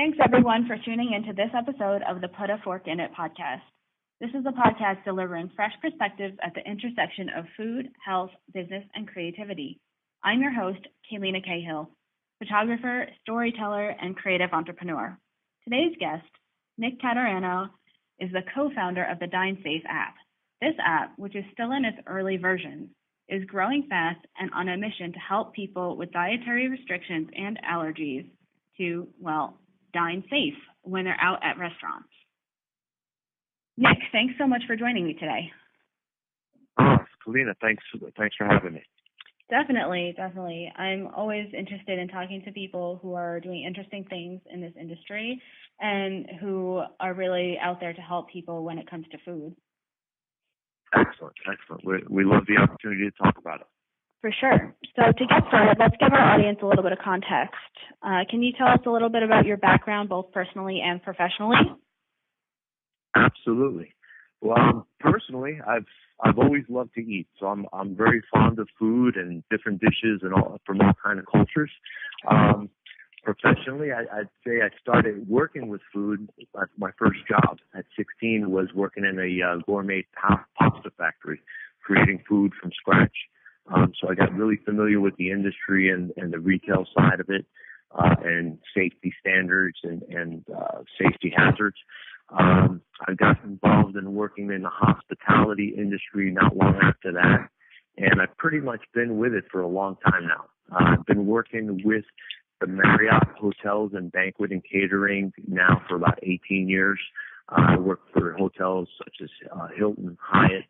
Thanks, everyone, for tuning into this episode of the Put a Fork in It podcast. This is a podcast delivering fresh perspectives at the intersection of food, health, business, and creativity. I'm your host, Kaylina Cahill, photographer, storyteller, and creative entrepreneur. Today's guest, Nick Caturano, is the co-founder of the Dinesafe app. This app, which is still in its early versions, is growing fast and on a mission to help people with dietary restrictions and allergies to, dine safe when they're out at restaurants. Nick, thanks so much for joining me today. Kalina, thanks for having me. Definitely. I'm always interested in talking to people who are doing interesting things in this industry and who are really out there to help people when it comes to food. Excellent. We love the opportunity to talk about it. For sure. So to get started, let's give our audience a little bit of context. Can you tell us a little bit about your background, both personally and professionally? Absolutely. Well, personally, I've always loved to eat, so I'm very fond of food and different dishes and all from all kind of cultures. Professionally, I'd say I started working with food. My first job at 16 was working in a gourmet pasta factory, creating food from scratch. So I got really familiar with the industry and the retail side of it, and safety standards and safety hazards. I got involved in working in the hospitality industry not long after that, and I've pretty much been with it for a long time now. I've been working with the Marriott hotels and banquet and catering now for about 18 years. I work for hotels such as Hilton, Hyatt,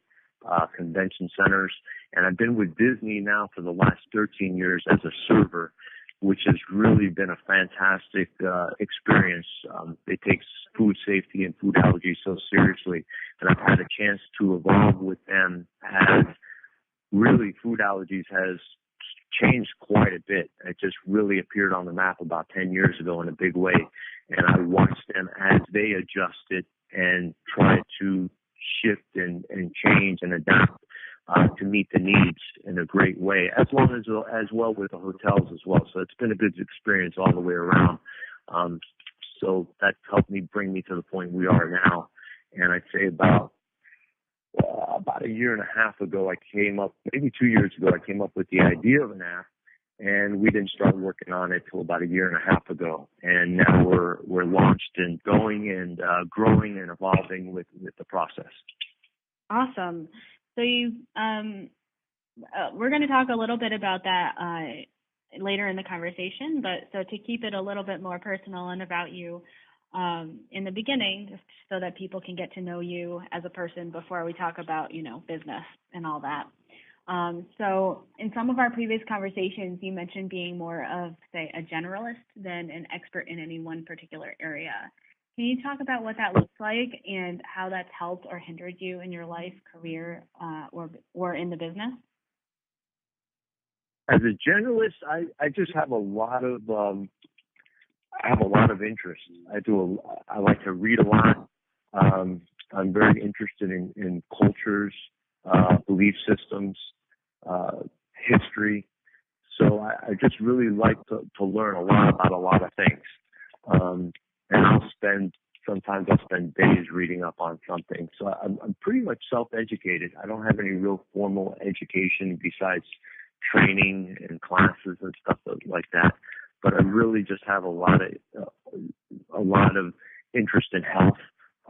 convention centers, and I've been with Disney now for the last 13 years as a server, which has really been a fantastic experience. It takes food safety and food allergies so seriously, and I've had a chance to evolve with them as really food allergies has changed quite a bit. It just really appeared on the map about 10 years ago in a big way, and I watched them as they adjusted and tried to shift and change and adapt to meet the needs in a great way, as well with the hotels as well. So it's been a good experience all the way around. So that helped me bring me to the point we are now. And I'd say about a year and a half ago, maybe 2 years ago, I came up with the idea of an app, and we didn't start working on it till about a year and a half ago. And now we're launched and going and growing and evolving with the process. Awesome. So we're going to talk a little bit about that later in the conversation, but so to keep it a little bit more personal and about you in the beginning, just so that people can get to know you as a person before we talk about, business and all that. So in some of our previous conversations, you mentioned being more of, say, a generalist than an expert in any one particular area. Can you talk about what that looks like and how that's helped or hindered you in your life, career, or in the business? As a generalist, I just have a lot of interests. I like to read a lot. I'm very interested in cultures, belief systems, history. So I just really like to learn a lot about a lot of things. And sometimes I'll spend days reading up on something. So I'm pretty much self-educated. I don't have any real formal education besides training and classes and stuff like that. But I really just have a lot of interest in health.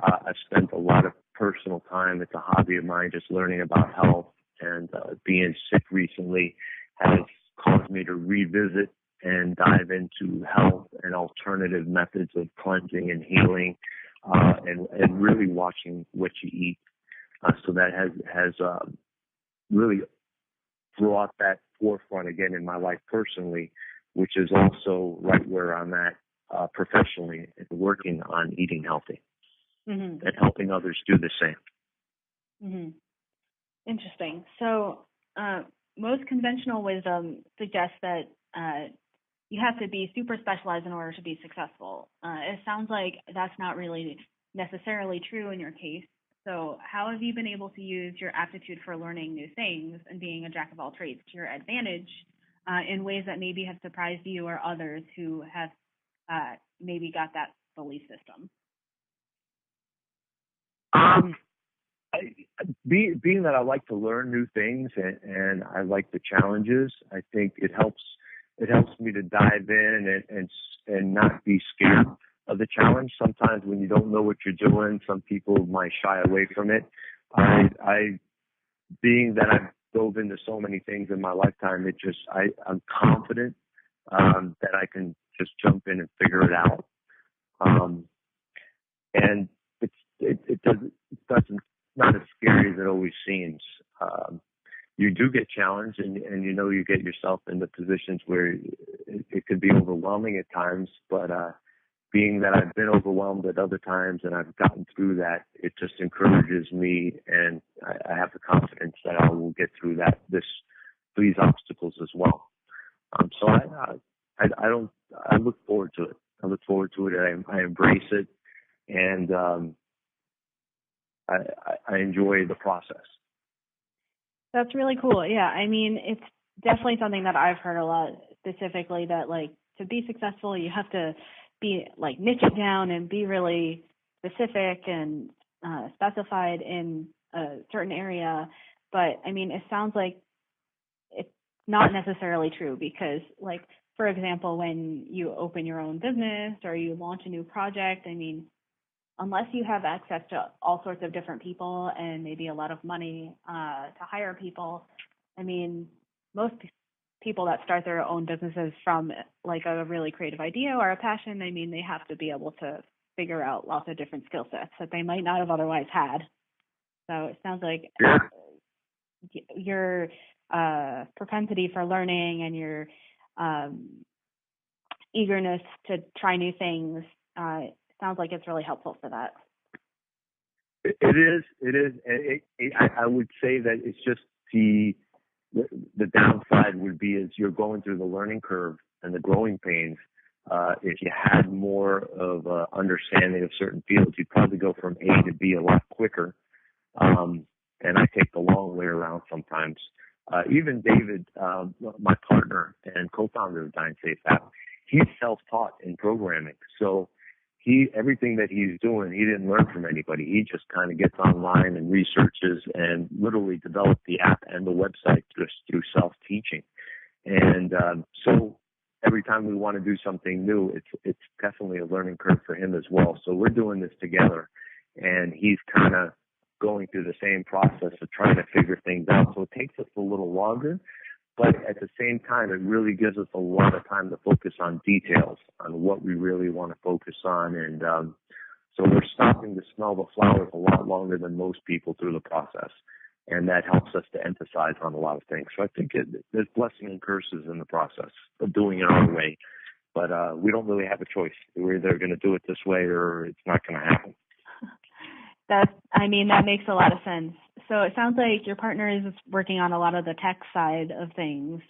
I've spent a lot of personal time. It's a hobby of mine, just learning about health, and being sick recently has caused me to revisit and dive into health and alternative methods of cleansing and healing, and really watching what you eat. So that has really brought that forefront again in my life personally, which is also right where I'm at professionally, working on eating healthy and helping others do the same. Mm-hmm. Interesting. So most conventional wisdom suggests that you have to be super specialized in order to be successful. It sounds like that's not really necessarily true in your case. So how have you been able to use your aptitude for learning new things and being a jack of all trades to your advantage in ways that maybe have surprised you or others who have maybe got that belief system? Being that I like to learn new things and I like the challenges, I think it helps me to dive in and not be scared of the challenge. Sometimes when you don't know what you're doing, some people might shy away from it. Being that I've dove into so many things in my lifetime, I'm confident that I can just jump in and figure it out. And it doesn't not as scary as it always seems. You do get challenged, and you get yourself into positions where it could be overwhelming at times. But being that I've been overwhelmed at other times and I've gotten through that, it just encourages me, and I have the confidence that I will get through these obstacles as well. So I look forward to it. I look forward to it. I embrace it, and I enjoy the process. That's really cool. Yeah, I mean, it's definitely something that I've heard a lot, specifically that, like, to be successful, you have to be, like, niche it down and be really specific and specified in a certain area. But, I mean, it sounds like it's not necessarily true because, like, for example, when you open your own business or you launch a new project, I mean, unless you have access to all sorts of different people and maybe a lot of money to hire people, I mean, most people that start their own businesses from like a really creative idea or a passion, I mean, they have to be able to figure out lots of different skill sets that they might not have otherwise had. So it sounds like your propensity for learning and your eagerness to try new things sounds like it's really helpful for that. It is. I would say that it's just the downside would be as you're going through the learning curve and the growing pains. If you had more of a understanding of certain fields, you'd probably go from A to B a lot quicker. And I take the long way around sometimes. Even David, my partner and co-founder of Dinesafe app, he's self-taught in programming. So everything that he's doing, he didn't learn from anybody. He just kind of gets online and researches and literally developed the app and the website just through self-teaching. And so every time we want to do something new, it's definitely a learning curve for him as well. So we're doing this together, and he's kind of going through the same process of trying to figure things out. So it takes us a little longer, but at the same time, it really gives us a lot of time to focus on details, on what we really want to focus on. And so we're stopping to smell the flowers a lot longer than most people through the process. And that helps us to emphasize on a lot of things. So I think there's blessings and curses in the process of doing it our way. But we don't really have a choice. We're either going to do it this way or it's not going to happen. That makes a lot of sense. So it sounds like your partner is working on a lot of the tech side of things.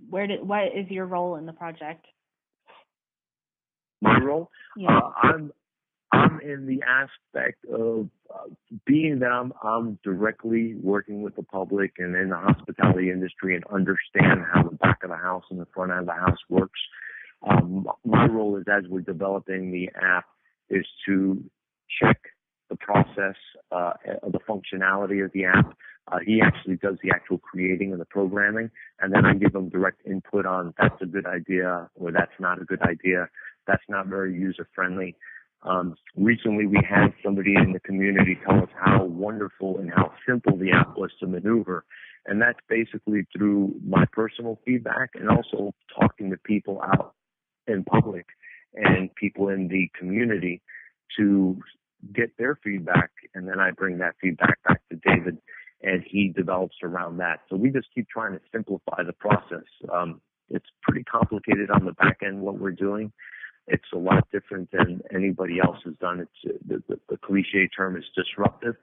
What is your role in the project? My role? Yeah. I'm in the aspect of being that I'm directly working with the public and in the hospitality industry and understand how the back of the house and the front end of the house works. My role is, as we're developing the app, is to check the process of the functionality of the app. He actually does the actual creating and the programming, and then I give him direct input on that's a good idea or that's not a good idea. That's not very user-friendly. Recently, we had somebody in the community tell us how wonderful and how simple the app was to maneuver. And that's basically through my personal feedback and also talking to people out in public and people in the community to get their feedback. And then I bring that feedback back to David, and he develops around that. So we just keep trying to simplify the process. It's pretty complicated on the back end, what we're doing. It's a lot different than anybody else has done. It's the cliche term is disruptive,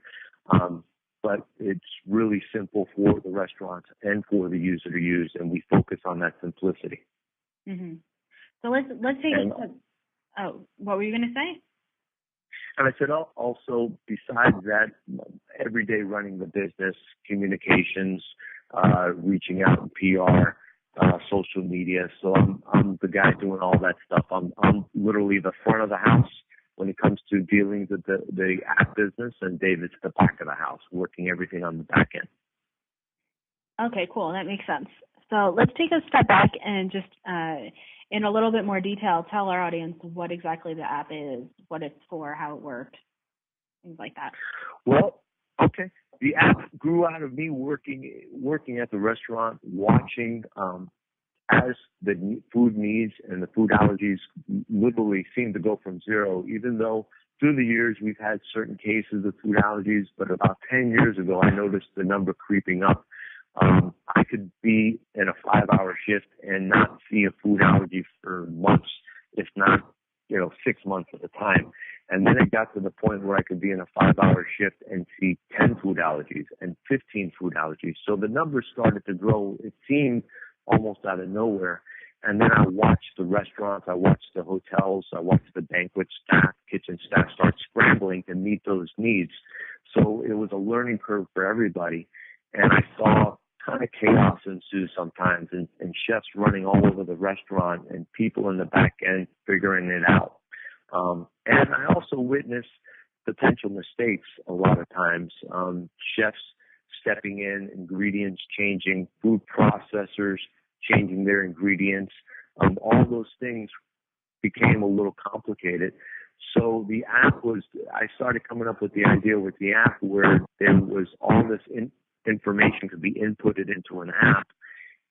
but it's really simple for the restaurants and for the user to use, and we focus on that simplicity. Mm-hmm. So let's take it. What were you going to say? And I said also, besides that, every day running the business, communications, reaching out in PR, social media. So I'm the guy doing all that stuff. I'm literally the front of the house when it comes to dealing with the app business, and David's the back of the house, working everything on the back end. Okay, cool. That makes sense. So let's take a step back and just in a little bit more detail, tell our audience what exactly the app is, what it's for, how it works, things like that. Well, okay. The app grew out of me working at the restaurant, watching as the food needs and the food allergies literally seem to go from zero, even though through the years we've had certain cases of food allergies. But about 10 years ago, I noticed the number creeping up. I could be in a 5-hour shift and not see a food allergy for months, if not, 6 months at a time. And then it got to the point where I could be in a 5-hour shift and see 10 food allergies and 15 food allergies. So the numbers started to grow. It seemed almost out of nowhere. And then I watched the restaurants, I watched the hotels, I watched the banquet staff, kitchen staff start scrambling to meet those needs. So it was a learning curve for everybody. And I saw kind of chaos ensue sometimes, and chefs running all over the restaurant and people in the back end figuring it out. And I also witnessed potential mistakes a lot of times. Chefs stepping in, ingredients changing, food processors changing their ingredients. All those things became a little complicated. So the app I started coming up with the idea with the app where there was all this information could be inputted into an app,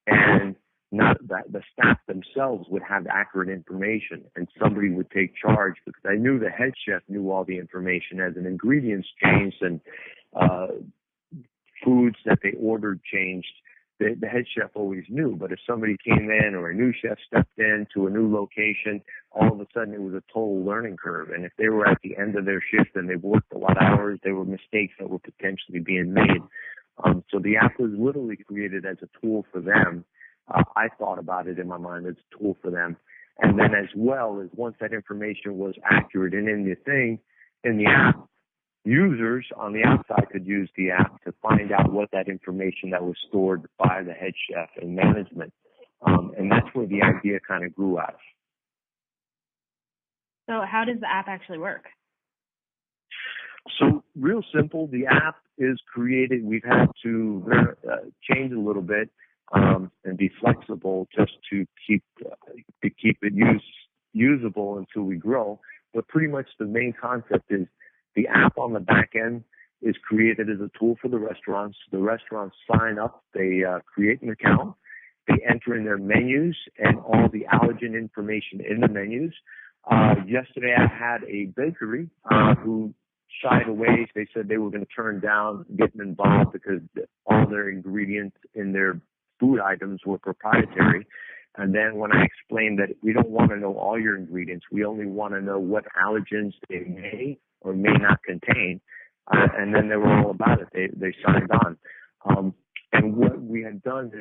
and not that the staff themselves would have accurate information, and somebody would take charge, because I knew the head chef knew all the information as an ingredients changed and foods that they ordered changed. The head chef always knew, but if somebody came in or a new chef stepped in to a new location, all of a sudden it was a total learning curve. And if they were at the end of their shift and they worked a lot of hours, there were mistakes that were potentially being made. So the app was literally created as a tool for them. I thought about it in my mind as a tool for them. And then as well as once that information was accurate and in the app, users on the outside could use the app to find out what that information that was stored by the head chef and management. And that's where the idea kind of grew out of. So how does the app actually work? So real simple, the app is created. We've had to change a little bit and be flexible just to keep it usable until we grow. But pretty much the main concept is the app on the back end is created as a tool for the restaurants. The restaurants sign up, they create an account, they enter in their menus and all the allergen information in the menus. Yesterday I had a bakery who shied away. They said they were going to turn down getting involved because all their ingredients in their food items were proprietary. And then when I explained that we don't want to know all your ingredients, we only want to know what allergens they may or may not contain, and then they were all about it. They signed on. And what we had done,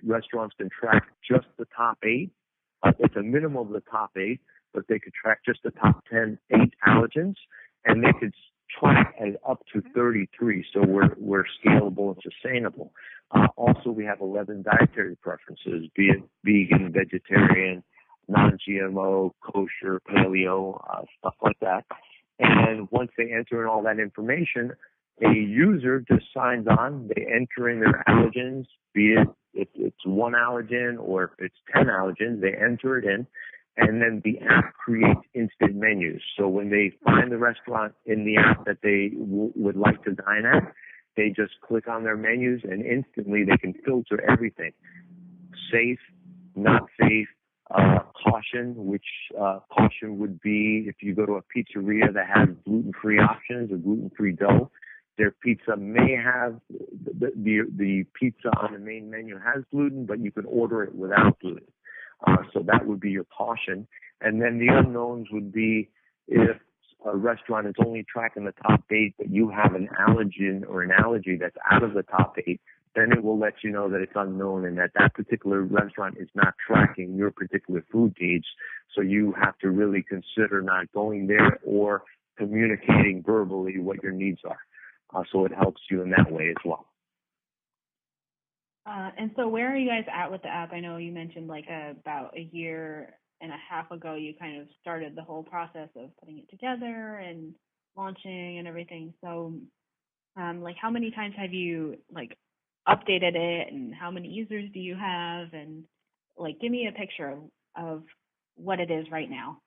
restaurants can track just the top 8. It's a minimum of the top 8, but they could track just the top 8 allergens, and they could track at up to 33. So we're scalable and sustainable. Also, we have 11 dietary preferences, be it vegan, vegetarian, non-GMO, kosher, paleo, stuff like that. And once they enter in all that information, a user just signs on. They enter in their allergens, be it if it's 1 allergen or if it's 10 allergens, they enter it in. And then the app creates instant menus. So when they find the restaurant in the app that they would like to dine at, they just click on their menus and instantly they can filter everything. Safe, not safe, caution, which caution would be if you go to a pizzeria that has gluten-free options or gluten-free dough. Their pizza may have the pizza on the main menu has gluten, but you can order it without gluten. So that would be your caution. And then the unknowns would be if a restaurant is only tracking the top 8, but you have an allergen or an allergy that's out of the top 8, then it will let you know that it's unknown and that particular restaurant is not tracking your particular food needs. So you have to really consider not going there or communicating verbally what your needs are. So it helps you in that way as well. And so where are you guys at with the app? I know you mentioned like about a year and a half ago you kind of started the whole process of putting it together and launching and everything. So like how many times have you like updated it and how many users do you have and like give me a picture of what it is right now.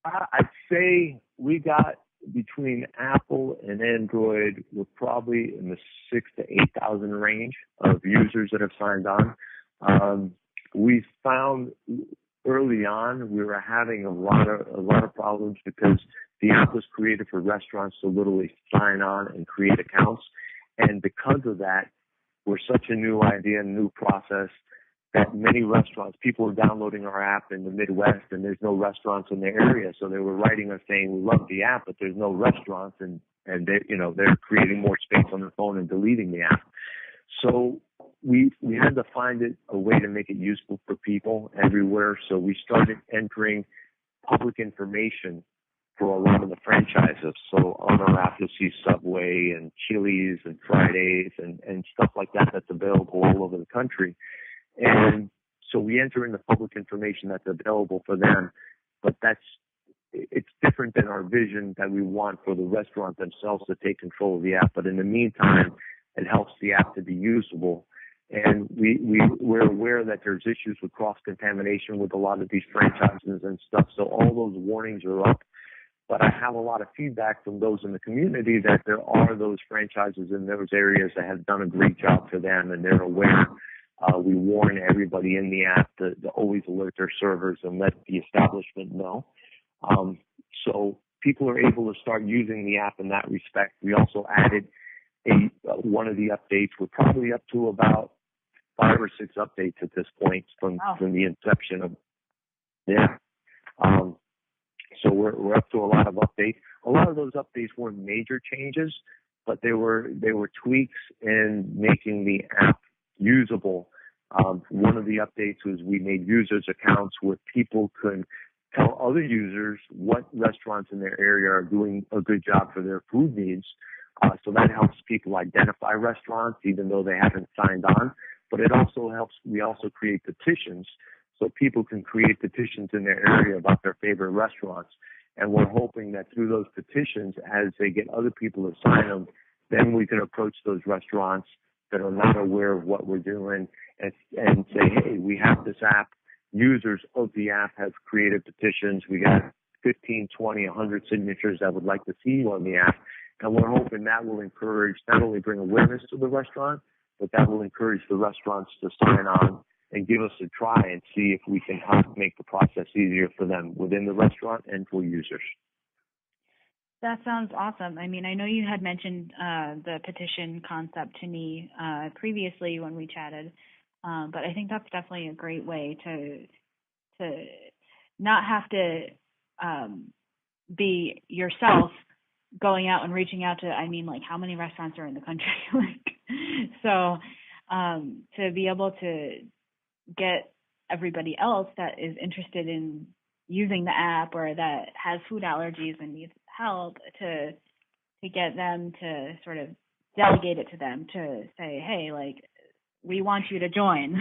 I'd say we got between Apple and Android, we're probably in the 6,000 to 8,000 range of users that have signed on. We found early on we were having a lot of problems because the app was created for restaurants to literally sign on and create accounts, and because of that, we're such a new idea and new process that many restaurants, people were downloading our app in the Midwest and there's no restaurants in their area. So they were writing us saying, we love the app, but there's no restaurants, and they, they're creating more space on their phone and deleting the app. So we had to find a way to make it useful for people everywhere. So we started entering public information for a lot of the franchises. So on our app, you'll see Subway and Chili's and Fridays and stuff like that that's available all over the country. And so we enter in the public information that's available for them, but it's different than our vision that we want for the restaurant themselves to take control of the app. But in the meantime, it helps the app to be usable. And we're aware that there's issues with cross-contamination with a lot of these franchises and stuff. So all those warnings are up. But I have a lot of feedback from those in the community that there are those franchises in those areas that have done a great job for them, and they're aware. We warn everybody in the app to always alert their servers and let the establishment know. So people are able to start using the app in that respect. We also added one of the updates. We're probably up to about 5 or 6 updates at this point from the inception of, So we're up to a lot of updates. A lot of those updates weren't major changes, but they were tweaks in making the app usable. One of the updates was we made users accounts where people could tell other users what restaurants in their area are doing a good job for their food needs. So that helps people identify restaurants even though they haven't signed on. But it also helps, we also create petitions so people can create petitions in their area about their favorite restaurants. And we're hoping that through those petitions, as they get other people to sign them, then we can approach those restaurants that are not aware of what we're doing and say, hey, we have this app. Users of the app have created petitions. We got 15, 20, 100 signatures that would like to see you on the app. And we're hoping that will encourage, not only bring awareness to the restaurant, but that will encourage the restaurants to sign on and give us a try and see if we can help make the process easier for them within the restaurant and for users. That sounds awesome. I mean, I know you had mentioned the petition concept to me previously when we chatted, but I think that's definitely a great way to not have to be yourself going out and reaching out to, I mean, like how many restaurants are in the country? So to be able to get everybody else that is interested in using the app or that has food allergies and needs help to get them to sort of delegate it to them to say, hey, like, we want you to join.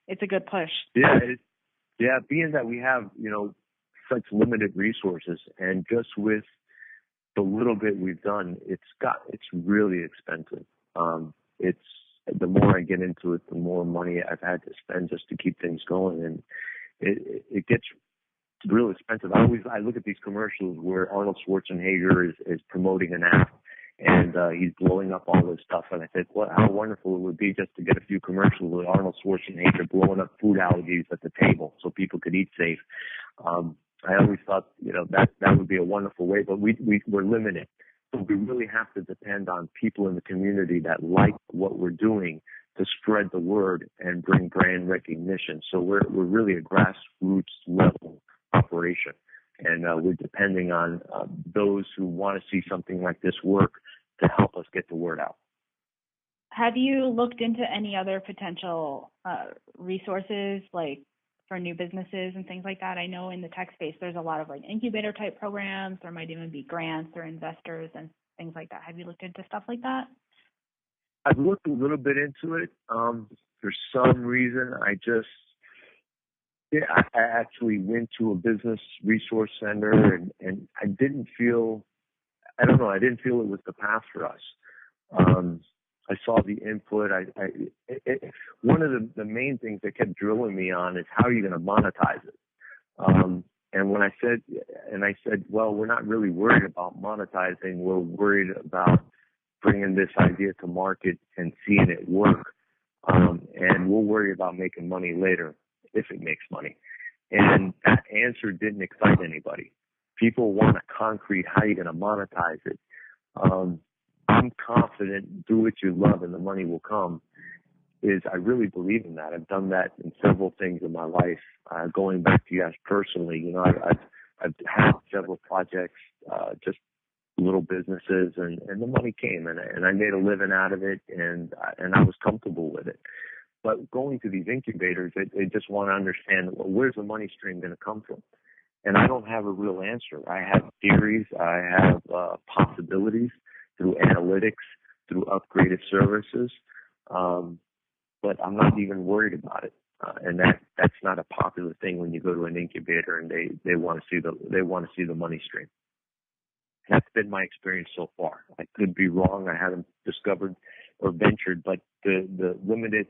It's a good push. Yeah, being that we have, such limited resources, and just with the little bit we've done, it's really expensive. It's the more I get into it, the more money I've had to spend just to keep things going, and it gets real expensive. I look at these commercials where Arnold Schwarzenegger is promoting an app, and he's blowing up all this stuff, and I think, how wonderful it would be just to get a few commercials with Arnold Schwarzenegger blowing up food allergies at the table so people could eat safe. I always thought, that would be a wonderful way, but we're limited. So we really have to depend on people in the community that like what we're doing to spread the word and bring brand recognition. So we're really a grassroots level operation, and we're depending on those who want to see something like this work to help us get the word out. Have you looked into any other potential resources, like for new businesses and things like that? I know in the tech space, there's a lot of like incubator type programs. There might even be grants or investors and things like that. Have you looked into stuff like that? I've looked a little bit into it. For some reason, I actually went to a business resource center and I didn't feel it was the path for us. I saw the input. One of the main things that kept drilling me on is how are you going to monetize it? And when I said, well, we're not really worried about monetizing. We're worried about bringing this idea to market and seeing it work. And we'll worry about making money later if it makes money. And that answer didn't excite anybody. People want a concrete, how are you going to monetize it? I'm confident, do what you love and the money will come. I really believe in that. I've done that in several things in my life. Going back to you guys personally, I've had several projects, just little businesses, and the money came, and I made a living out of it, and I was comfortable with it. But going to these incubators, they just want to understand, well, where's the money stream going to come from? And I don't have a real answer. I have theories. I have possibilities through analytics, through upgraded services. But I'm not even worried about it. And that's not a popular thing when you go to an incubator and they want to see the money stream. That's been my experience so far. I could be wrong. I haven't discovered or ventured, but the limited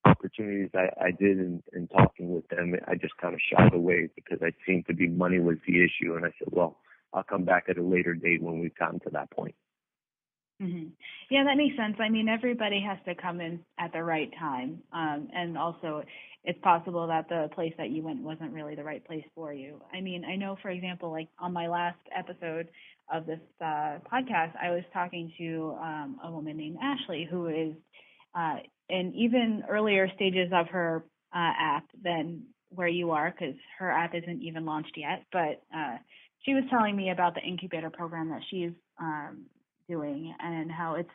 opportunities I did in talking with them, I just kind of shied away because it seemed to be money was the issue. And I said, well, I'll come back at a later date when we've gotten to that point. Mm-hmm. Yeah, that makes sense. I mean, everybody has to come in at the right time. And also, it's possible that the place that you went wasn't really the right place for you. I mean, I know, for example, like on my last episode of this podcast, I was talking to a woman named Ashley who is in even earlier stages of her app than where you are, because her app isn't even launched yet. But she was telling me about the incubator program that she's doing and how it's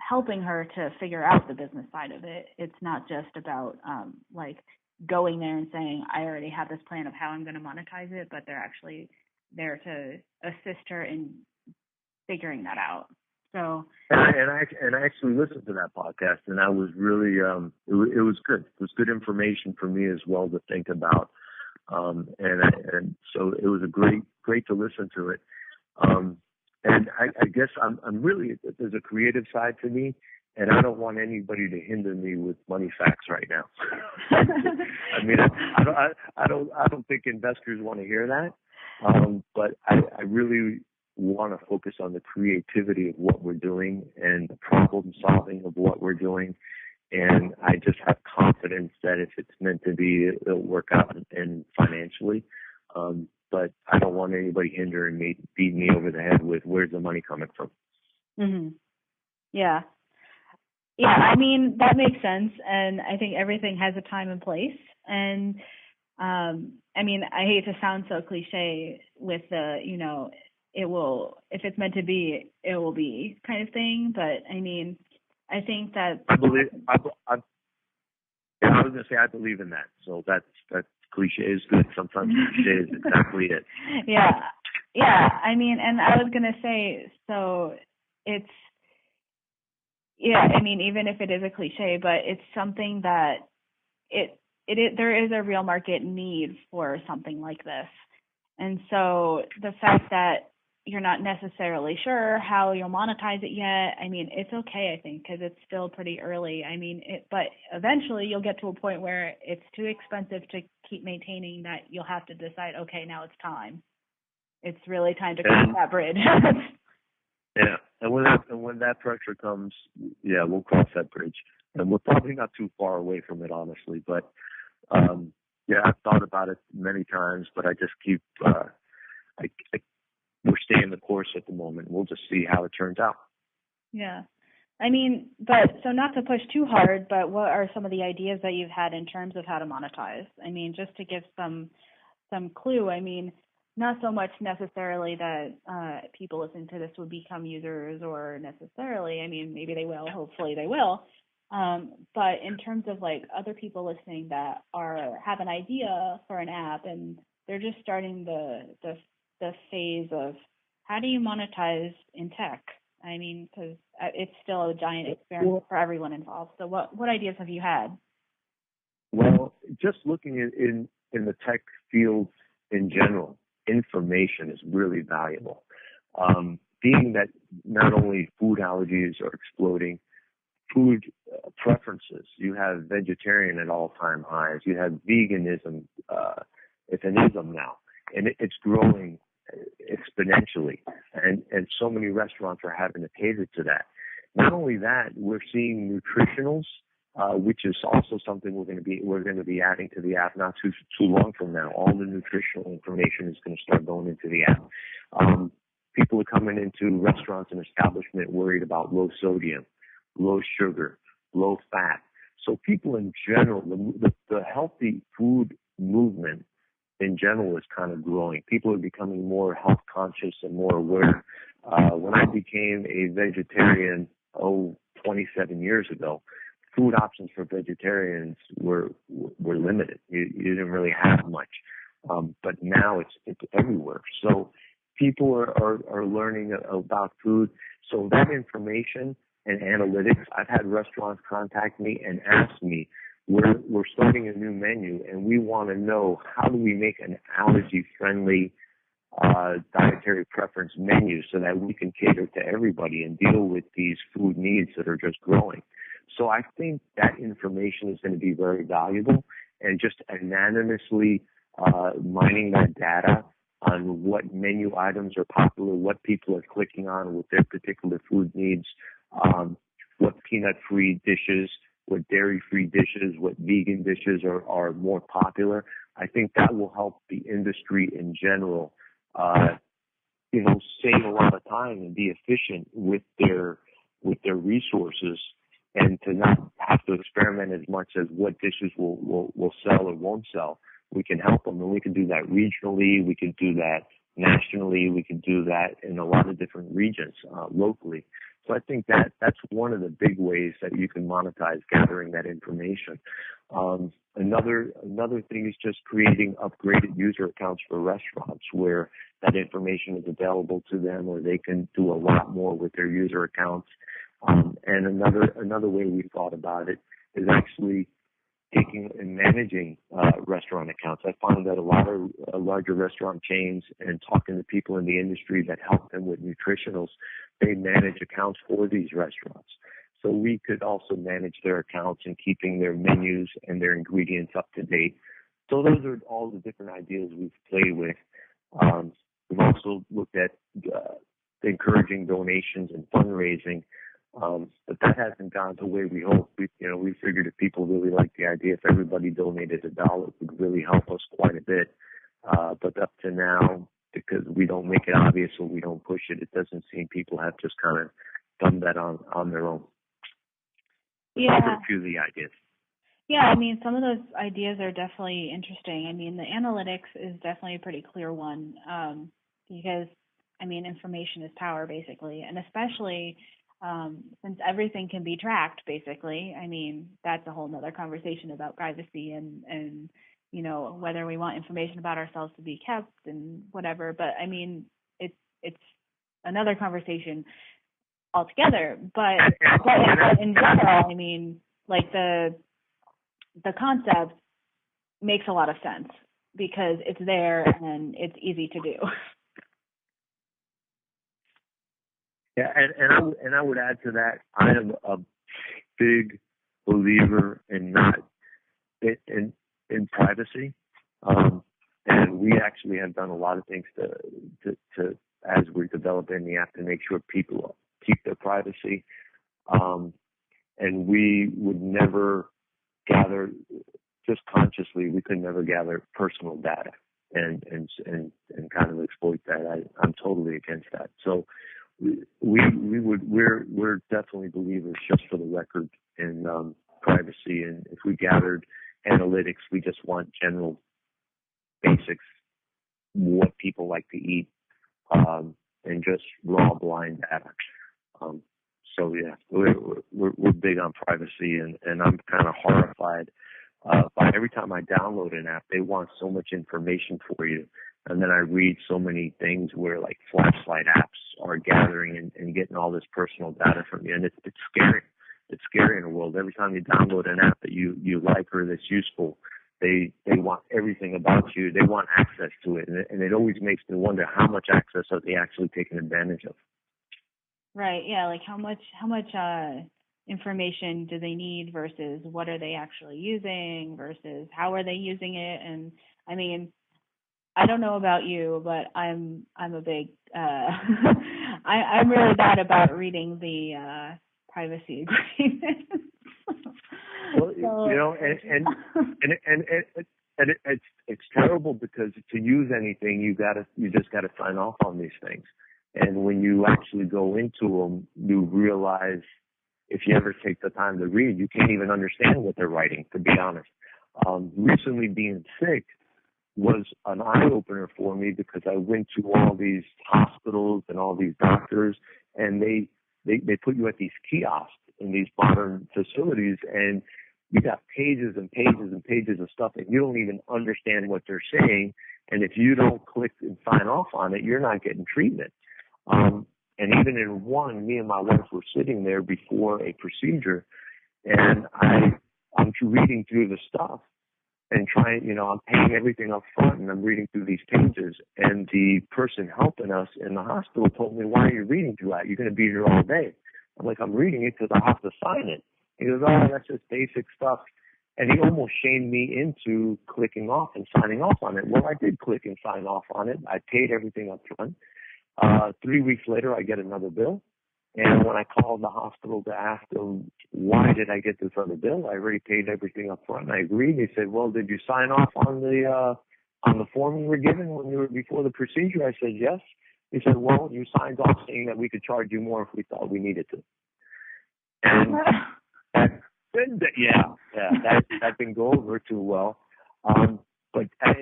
helping her to figure out the business side of it. It's not just about like going there and saying, I already have this plan of how I'm going to monetize it, but they're actually there to assist her in figuring that out. So and I actually listened to that podcast, and I was really it was good. It was good information for me as well to think about, and so it was great to listen to it. And I guess I'm really, there's a creative side to me, and I don't want anybody to hinder me with money facts right now. I mean, I don't think investors want to hear that, but I really want to focus on the creativity of what we're doing and the problem solving of what we're doing. And I just have confidence that if it's meant to be, it'll work out and financially. But I don't want anybody hindering me, beating me over the head with where's the money coming from. Mm-hmm. Yeah. Yeah, I mean, that makes sense. And I think everything has a time and place. And I mean, I hate to sound so cliche with the, it will, if it's meant to be, it will be kind of thing. But I mean, I think that I was going to say I believe in that. So that's cliche is good. Sometimes cliche is exactly it. Yeah. Yeah. I mean, and I was going to say, so it's, yeah, I mean, even if it is a cliche, but it's something that there is a real market need for something like this. And so the fact that you're not necessarily sure how you'll monetize it yet, I mean, it's okay, I think, because it's still pretty early. I mean, but eventually you'll get to a point where it's too expensive to keep maintaining that you'll have to decide, okay, now it's time. It's really time to cross that bridge. Yeah, and when that pressure comes, yeah, we'll cross that bridge. And we're probably not too far away from it, honestly. But, yeah, I've thought about it many times, but I just keep we're staying the course at the moment. We'll just see how it turns out. Yeah. I mean, but so not to push too hard, but what are some of the ideas that you've had in terms of how to monetize? I mean, just to give some clue, I mean, not so much necessarily that people listening to this would become users or necessarily, I mean, maybe they will, hopefully they will. But in terms of like other people listening that have an idea for an app and they're just starting the phase of how do you monetize in tech? I mean, because it's still a giant experiment for everyone involved. So what ideas have you had? Well, just looking in the tech field in general, information is really valuable. Being that not only food allergies are exploding, food preferences. You have vegetarian at all-time highs. You have veganism. It's an ism now, and it's growing exponentially. And so many restaurants are having to cater to that. Not only that, we're seeing nutritionals, which is also something we're going to be adding to the app not too long from now. All the nutritional information is going to start going into the app. People are coming into restaurants and establishment worried about low sodium, low sugar, low fat. So people in general, the healthy food movement in general is kind of growing. People are becoming more health conscious and more aware. When I became a vegetarian, 27 years ago, food options for vegetarians were limited. You didn't really have much. But now it's everywhere. So people are learning about food. So that information and analytics, I've had restaurants contact me and ask me, we're starting a new menu and we want to know how do we make an allergy-friendly dietary preference menu so that we can cater to everybody and deal with these food needs that are just growing. So I think that information is going to be very valuable, and just anonymously mining that data on what menu items are popular, what people are clicking on with their particular food needs, what peanut-free dishes, what dairy-free dishes, what vegan dishes are more popular. I think that will help the industry in general, save a lot of time and be efficient with their resources, and to not have to experiment as much as what dishes will sell or won't sell. We can help them, and we can do that regionally. We can do that nationally. We can do that in a lot of different regions locally. So I think that's one of the big ways that you can monetize gathering that information. Another thing is just creating upgraded user accounts for restaurants where that information is available to them, or they can do a lot more with their user accounts. And another way we thought about it is actually taking and managing restaurant accounts. I found that a lot of larger restaurant chains, and talking to people in the industry that help them with nutritionals, they manage accounts for these restaurants. So we could also manage their accounts and keeping their menus and their ingredients up to date. So those are all the different ideas we've played with. We've also looked at encouraging donations and fundraising. But that hasn't gone the way we hoped. We figured if people really liked the idea, if everybody donated $1, it would really help us quite a bit. But up to now, because we don't make it obvious or we don't push it, it doesn't seem people have just kind of done that on their own. Yeah. Those are a few of the ideas. Yeah, I mean, some of those ideas are definitely interesting. I mean, the analytics is definitely a pretty clear one, because, I mean, information is power, basically, and especially since everything can be tracked, basically. I mean, that's a whole nother conversation about privacy and whether we want information about ourselves to be kept and whatever. But I mean, it's another conversation altogether. But in general, I mean, like the concept makes a lot of sense because it's there and it's easy to do. Yeah, and I would add to that, I am a big believer in privacy, and we actually have done a lot of things to as we're developing the app to make sure people keep their privacy, and we would never gather, just consciously, we could never gather personal data and kind of exploit that. I'm totally against that. So we're definitely believers, just for the record, in privacy. And if we gathered analytics, we just want general basics, what people like to eat, and just raw blind data. So yeah, we're big on privacy, and I'm kind of horrified by every time I download an app, they want so much information for you. And then I read so many things where, like, flashlight apps are gathering and getting all this personal data from you. And it's scary. It's scary in the world. Every time you download an app that you like or that's useful, they want everything about you. They want access to it. And it always makes me wonder how much access are they actually taking advantage of. Right. Yeah. Like how much information do they need versus what are they actually using versus how are they using it? And I mean, I don't know about you, but I'm a big I'm really bad about reading the privacy agreement. Well, you know, and it's terrible because to use anything, you just gotta sign off on these things. And when you actually go into them, you realize if you ever take the time to read, you can't even understand what they're writing, to be honest. Recently being sick was an eye-opener for me because I went to all these hospitals and all these doctors, and they put you at these kiosks in these modern facilities, and you got pages and pages and pages of stuff, and you don't even understand what they're saying. And if you don't click and sign off on it, you're not getting treatment. And even in one, me and my wife were sitting there before a procedure, and I'm reading through the stuff and trying, you know, I'm paying everything up front and I'm reading through these pages. And the person helping us in the hospital told me, "Why are you reading through that? You're going to be here all day." I'm like, "I'm reading it because I have to sign it." He goes, "Oh, that's just basic stuff." And he almost shamed me into clicking off and signing off on it. Well, I did click and sign off on it. I paid everything up front. 3 weeks later, I get another bill. And when I called the hospital to ask them, why did I get this other bill? I already paid everything up front. I agreed. They said, "Well, did you sign off on the form you were given when you were before the procedure?" I said, "Yes." He said, "Well, you signed off saying that we could charge you more if we thought we needed to." And that didn't go over too well. But that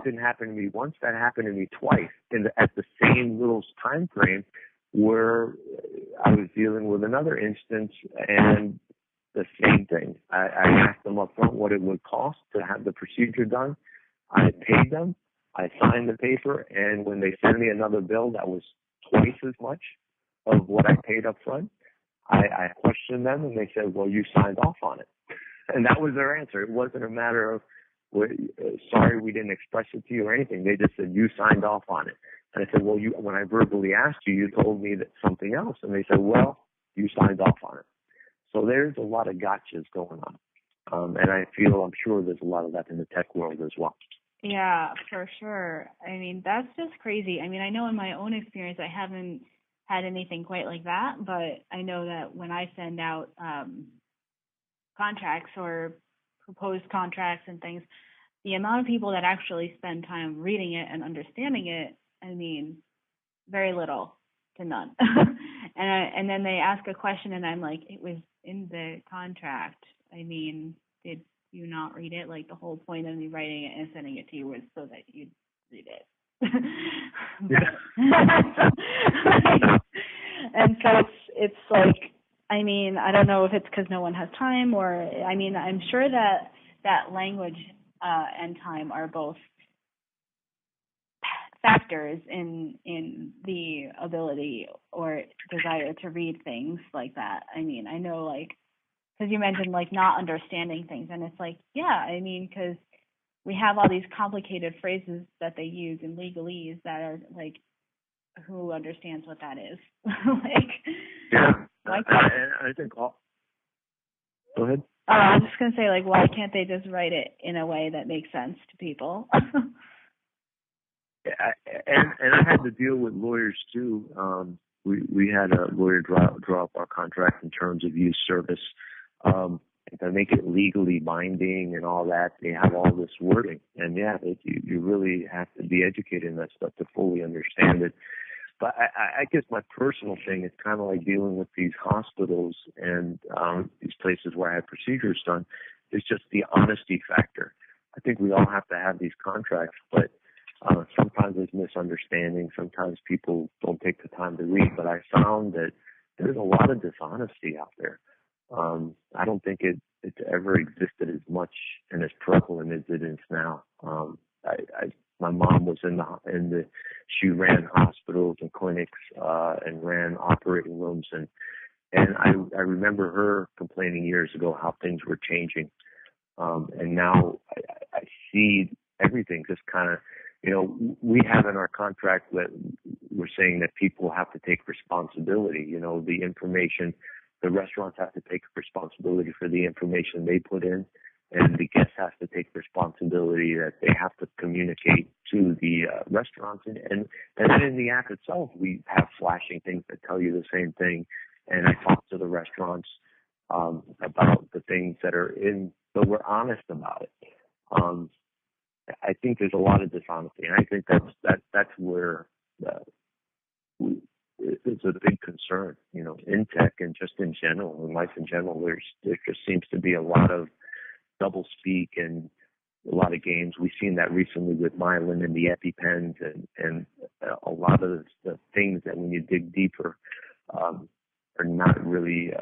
didn't happen to me once. That happened to me twice at the same little time frame, where I was dealing with another instance and the same thing. I asked them up front what it would cost to have the procedure done. I paid them. I signed the paper, and when they sent me another bill that was twice as much of what I paid up front, I questioned them, and they said, "Well, you signed off on it." And that was their answer. It wasn't a matter of, "Sorry, we didn't express it to you," or anything. They just said, "You signed off on it." And I said, "Well, when I verbally asked you, you told me that something else." And they said, "Well, you signed off on it." So there's a lot of gotchas going on. And I'm sure there's a lot of that in the tech world as well. Yeah, for sure. I mean, that's just crazy. I mean, I know in my own experience, I haven't had anything quite like that, but I know that when I send out contracts or proposed contracts and things, the amount of people that actually spend time reading it and understanding it, I mean, very little to none. And then they ask a question and I'm like, "It was in the contract. I mean, did you not read it? Like, the whole point of me writing it and sending it to you was so that you'd read it." And so it's like, I mean, I don't know if it's because no one has time, or I mean, I'm sure that language and time are both factors in the ability or desire to read things like that. I mean, I know, like, because you mentioned like not understanding things, and it's like, yeah, I mean, because we have all these complicated phrases that they use in legalese that are like, who understands what that is? Like, yeah, I think all. Go ahead. I was just gonna say, like, why can't they just write it in a way that makes sense to people? And I had to deal with lawyers too. We had a lawyer draw up our contract in terms of use service. To make it legally binding and all that, they have all this wording. And yeah, you really have to be educated in that stuff to fully understand it. But I guess my personal thing is kind of like dealing with these hospitals and these places where I had procedures done. It's just the honesty factor. I think we all have to have these contracts, but sometimes there's misunderstanding. Sometimes people don't take the time to read. But I found that there's a lot of dishonesty out there. I don't think it's ever existed as much and as prevalent as it is now. my mom was she ran hospitals and clinics, and ran operating rooms, and I remember her complaining years ago how things were changing. And now I see everything just kind of, we have in our contract that we're saying that people have to take responsibility. The information, the restaurants have to take responsibility for the information they put in, and the guest has to take responsibility that they have to communicate to the restaurants. And then in the app itself, we have flashing things that tell you the same thing. And I talk to the restaurants about the things that are in, so we're honest about it. I think there's a lot of dishonesty, and I think that's where it's a big concern, in tech and just in general, in life in general. There just seems to be a lot of double speak and a lot of games. We've seen that recently with Myelin and the Epipens, and a lot of the things that when you dig deeper are not really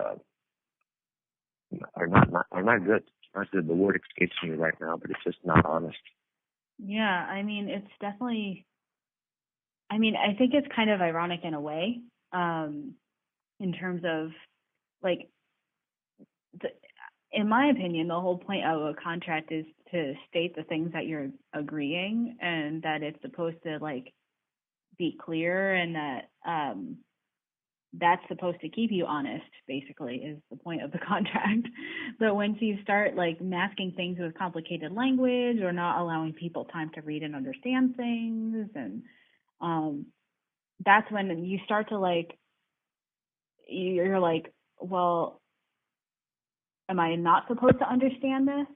are not good. It's not good. The word escapes me right now, but it's just not honest. Yeah, it's definitely. I think it's kind of ironic in a way, in terms of, in my opinion, the whole point of a contract is to state the things that you're agreeing, and that it's supposed to be clear, and that that's supposed to keep you honest, basically, is the point of the contract. But once you start masking things with complicated language, or not allowing people time to read and understand things, and that's when you start to you're well, am I not supposed to understand this?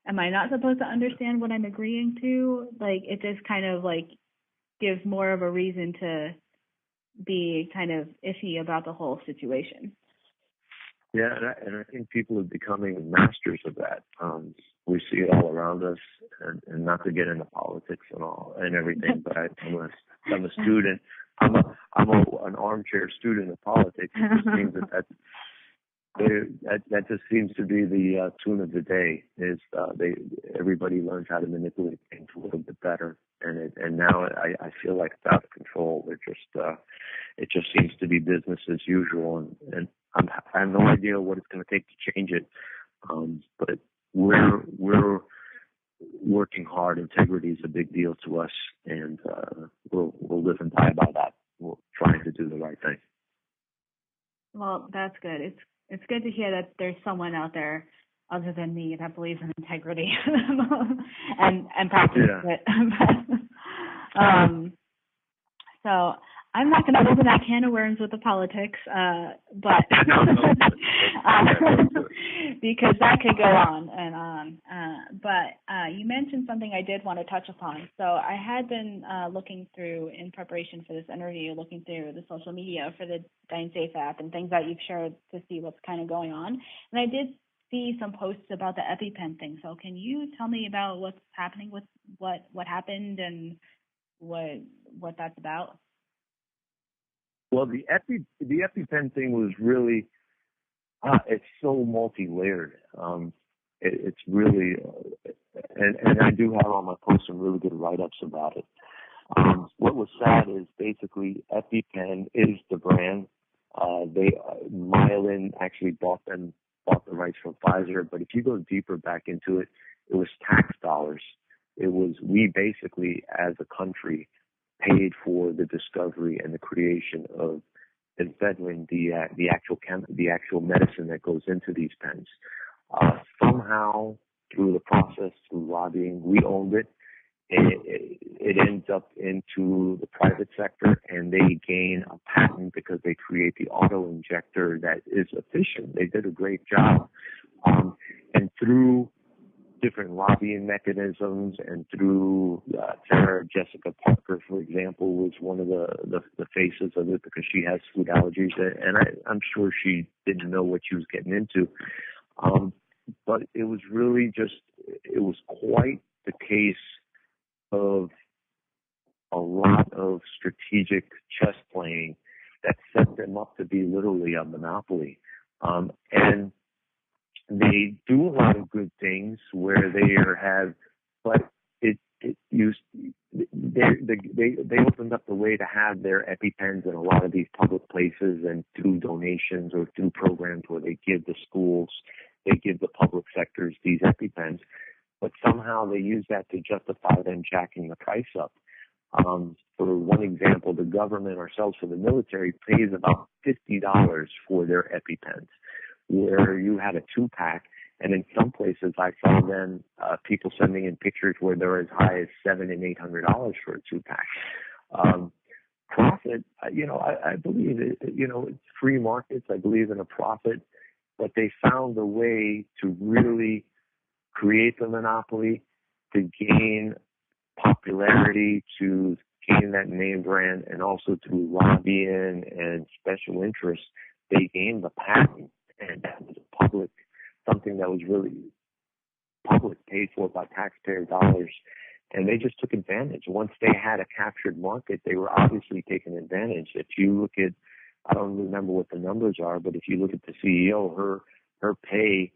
Am I not supposed to understand what I'm agreeing to? It just kind of gives more of a reason to be kind of iffy about the whole situation. Yeah, and I think people are becoming masters of that. We see it all around us, and not to get into politics and everything, but I'm a student. I'm an armchair student of politics. It just seems that just seems to be the tune of the day. Is everybody learns how to manipulate things a little bit better, and now I feel like it's out of control. It just seems to be business as usual, and I have no idea what it's going to take to change it. But we're working hard. Integrity is a big deal to us, and we'll live and die by that. We're trying to do the right thing. Well, that's good. It's good to hear that there's someone out there other than me that believes in integrity and practices it. So I'm not going to open that can of worms with the politics, but because that could go on and on. But you mentioned something I did want to touch upon. So I had been looking through, in preparation for this interview, looking through the social media for the Dinesafe app and things that you've shared to see what's kind of going on. And I did see some posts about the EpiPen thing. So can you tell me about what's happening with what happened and what that's about? Well, the EpiPen thing was really, it's so multi-layered. It's really, and I do have on my post some really good write-ups about it. What was sad is basically EpiPen is the brand. Myelin actually bought the rights from Pfizer, but if you go deeper back into it, it was tax dollars. We basically, as a country, paid for the discovery and the creation of ephedrine, the actual medicine that goes into these pens. Somehow, through the process, through lobbying, we owned it. It ends up into the private sector, and they gain a patent because they create the auto injector that is efficient. They did a great job, and through different lobbying mechanisms, and through Sarah Jessica Parker, for example, was one of the faces of it because she has food allergies, and I'm sure she didn't know what she was getting into. But it was really it was quite the case of a lot of strategic chess playing that set them up to be literally a monopoly. And they do a lot of good things where they but it used they opened up the way to have their EpiPens in a lot of these public places and through donations or through programs where they give the schools, they give the public sectors these EpiPens, but somehow they use that to justify them jacking the price up. For one example, the government ourselves for the military pays about $50 for their EpiPens, where you had a 2-pack. And in some places, I saw them people sending in pictures where they're as high as $700 and $800 for a 2-pack. Profit, I believe it. It's free markets. I believe in a profit, but they found a way to really create the monopoly, to gain popularity, to gain that name brand, and also through lobbying and special interests, they gained the patent, and that was public. Something that was really public, paid for by taxpayer dollars, and they just took advantage. Once they had a captured market, they were obviously taking advantage. If you look at, I don't remember what the numbers are, but if you look at the CEO, her pay,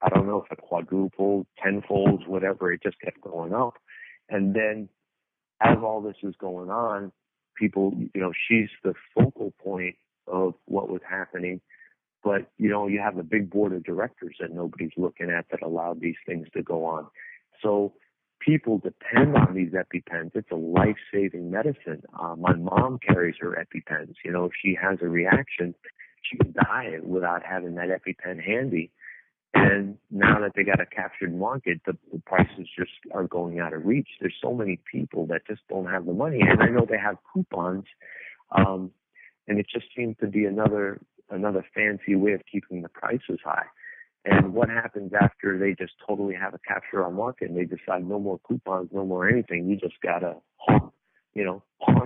I don't know if it quadrupled, tenfold, whatever, it just kept going up. And then as all this is going on, people, she's the focal point of what was happening. But, you have a big board of directors that nobody's looking at that allowed these things to go on. So people depend on these EpiPens. It's a life-saving medicine. My mom carries her EpiPens. If she has a reaction, she could die without having that EpiPen handy. And now that they got a captured market, the prices just are going out of reach. There's so many people that just don't have the money. And I know they have coupons, and it just seems to be another fancy way of keeping the prices high. And what happens after they just totally have a capture on market and they decide no more coupons, no more anything, you just gotta pawn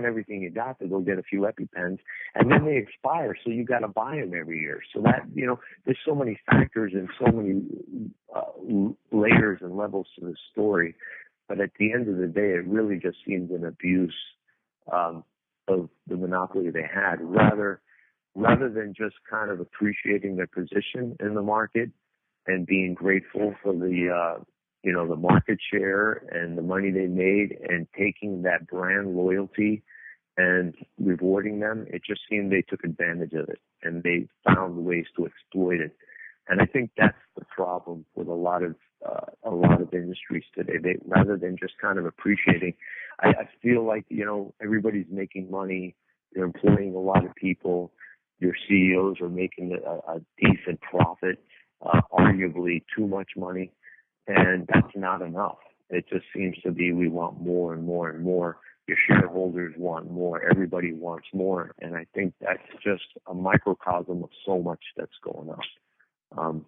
everything you got to go get a few EpiPens, and then they expire, so you gotta buy them every year. So that, there's so many factors and so many layers and levels to the story. But at the end of the day, it really just seems an abuse of the monopoly they had, rather than just kind of appreciating their position in the market and being grateful for the market share and the money they made and taking that brand loyalty and rewarding them. It just seemed they took advantage of it and they found ways to exploit it. And I think that's the problem with a lot of industries today. They, rather than just kind of appreciating, I feel like, everybody's making money. They're employing a lot of people. Your CEOs are making a decent profit, arguably too much money, and that's not enough. It just seems to be we want more and more and more. Your shareholders want more. Everybody wants more, and I think that's just a microcosm of so much that's going on.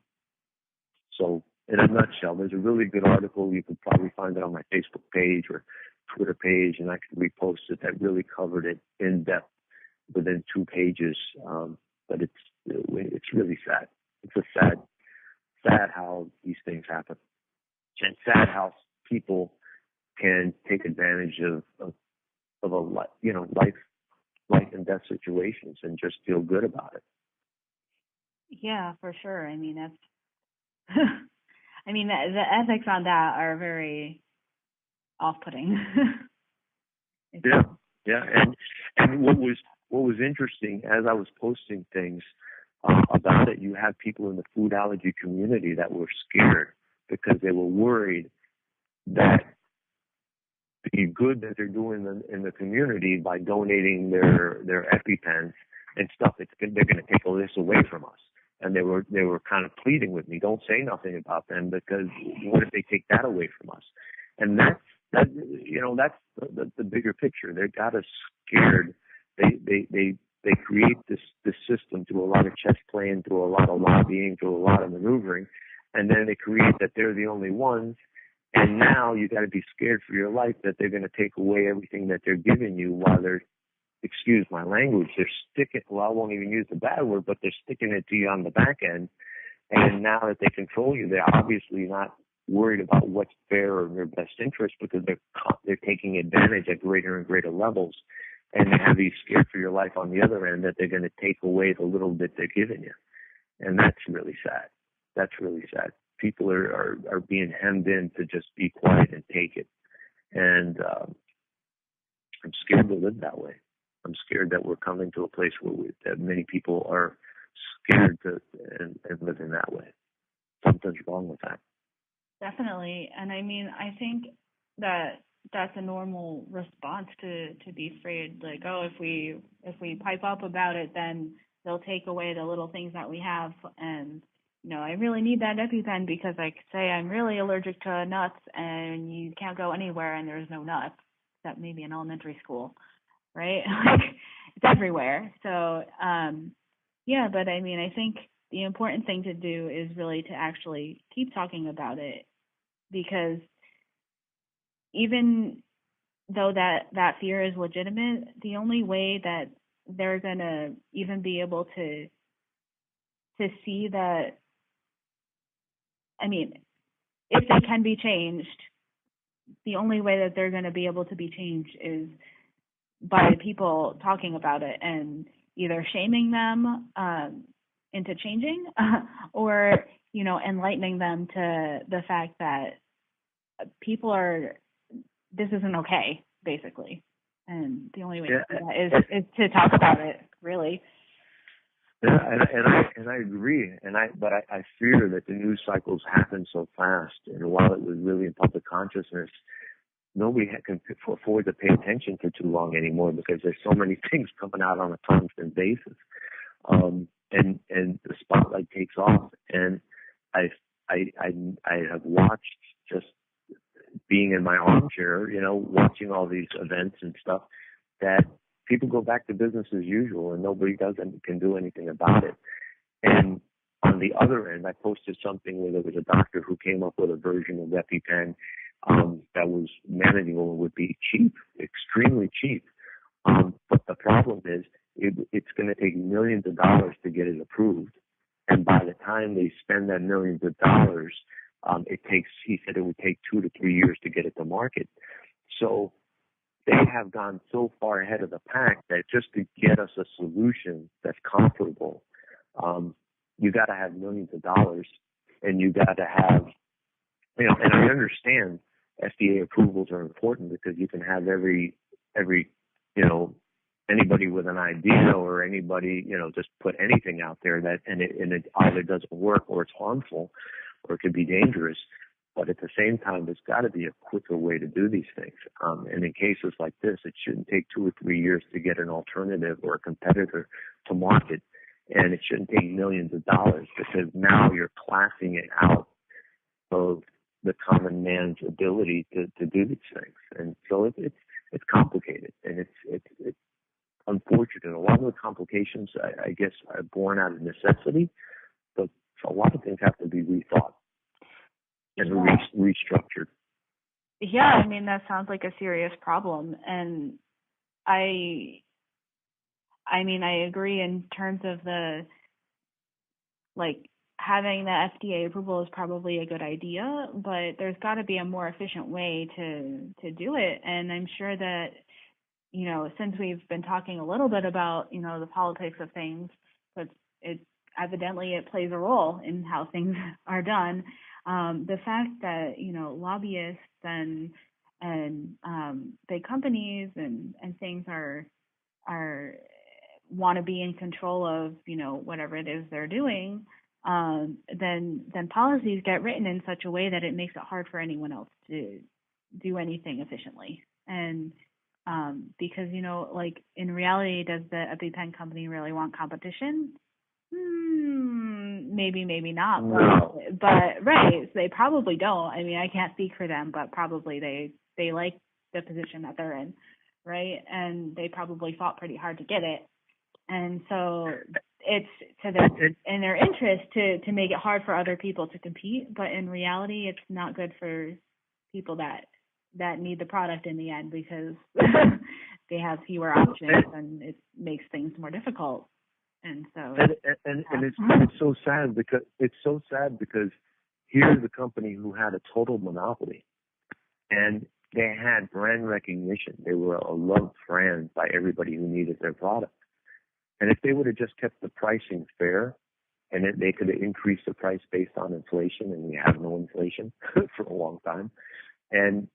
So in a nutshell, there's a really good article. You could probably find it on my Facebook page or Twitter page, and I could repost it, that really covered it in depth within 2 pages. But it's really sad. It's a sad how these things happen, and sad how people can take advantage of a life and death situations and just feel good about it. Yeah, for sure. I mean, that's the ethics on that are very off-putting. Yeah, and what was interesting, as I was posting things about it, you had people in the food allergy community that were scared because they were worried that the good that they're doing in the community by donating their EpiPens and stuff, they're going to take all this away from us. And they were kind of pleading with me, don't say nothing about them, because what if they take that away from us? And that's the bigger picture. They got us scared. They create this system through a lot of chess playing, through a lot of lobbying, through a lot of maneuvering, and then they create that they're the only ones. And now you got to be scared for your life that they're going to take away everything that they're giving you while they're, excuse my language, they're sticking, well, I won't even use the bad word, but they're sticking it to you on the back end. And now that they control you, they're obviously not worried about what's fair or in their best interest, because they're taking advantage at greater and greater levels. And they have you scared for your life on the other end, that they're going to take away the little bit they're giving you. And that's really sad. That's really sad. People are being hemmed in to just be quiet and take it. And I'm scared to live that way. I'm scared that we're coming to a place where that many people are scared to and living that way. Something's wrong with that. Definitely. And I mean, I think that that's a normal response to be afraid. Like, oh, if we pipe up about it, then they'll take away the little things that we have. And I really need that EpiPen because, like, say I'm really allergic to nuts, and you can't go anywhere and there's no nuts, except maybe in elementary school, right? Like, it's everywhere. So, yeah. But I mean, I think the important thing to do is really to actually keep talking about it, because even though that fear is legitimate, the only way that they're going to even be able to see that, I mean, if they can be changed, the only way that they're going to be able to be changed is by people talking about it and either shaming them into changing or, enlightening them to the fact that this isn't okay, basically. And the only way to do that is to talk about it, really. Yeah, and I agree, but I fear that the news cycles happen so fast, and while it was really in public consciousness, nobody can afford to pay attention for too long anymore because there's so many things coming out on a constant basis, and the spotlight takes off, and I have watched, just being in my armchair, watching all these events and stuff, that people go back to business as usual and nobody can do anything about it. And on the other end, I posted something where there was a doctor who came up with a version of EpiPen that was manageable and would be cheap, extremely cheap. But the problem is it's going to take millions of dollars to get it approved. And by the time they spend that millions of dollars, he said it would take 2 to 3 years to get it to market. So they have gone so far ahead of the pack that just to get us a solution that's comparable, you got to have millions of dollars, and you got to have, and I understand FDA approvals are important because you can have every anybody with an idea or anybody, just put anything out there and it either doesn't work or it's harmful or it could be dangerous. But at the same time, there's got to be a quicker way to do these things. And in cases like this, it shouldn't take 2 or 3 years to get an alternative or a competitor to market. And it shouldn't take millions of dollars because now you're classing it out of the common man's ability to do these things. And so it's complicated, and it's unfortunate. A lot of the complications, I guess, are born out of necessity, but a lot of things have to be rethought and restructured. Yeah, I mean, that sounds like a serious problem. And I mean, I agree in terms of having the FDA approval is probably a good idea, but there's got to be a more efficient way to do it. And I'm sure that, since we've been talking a little bit about, the politics of things, but it plays a role in how things are done. The fact that, lobbyists and big companies and things are want to be in control of, whatever it is they're doing, then policies get written in such a way that it makes it hard for anyone else to do anything efficiently. And because, in reality, does the EpiPen company really want competition? Maybe, maybe not. No. But right, they probably don't. I mean, I can't speak for them, but probably they like the position that they're in, right? And they probably fought pretty hard to get it. And so it's in their interest to make it hard for other people to compete. But in reality, it's not good for people that need the product in the end because they have fewer options and it makes things more difficult. And so it's so sad because here's a company who had a total monopoly, and they had brand recognition. They were a loved brand by everybody who needed their product. And if they would have just kept the pricing fair, and they could have increased the price based on inflation, and we have no inflation for a long time, and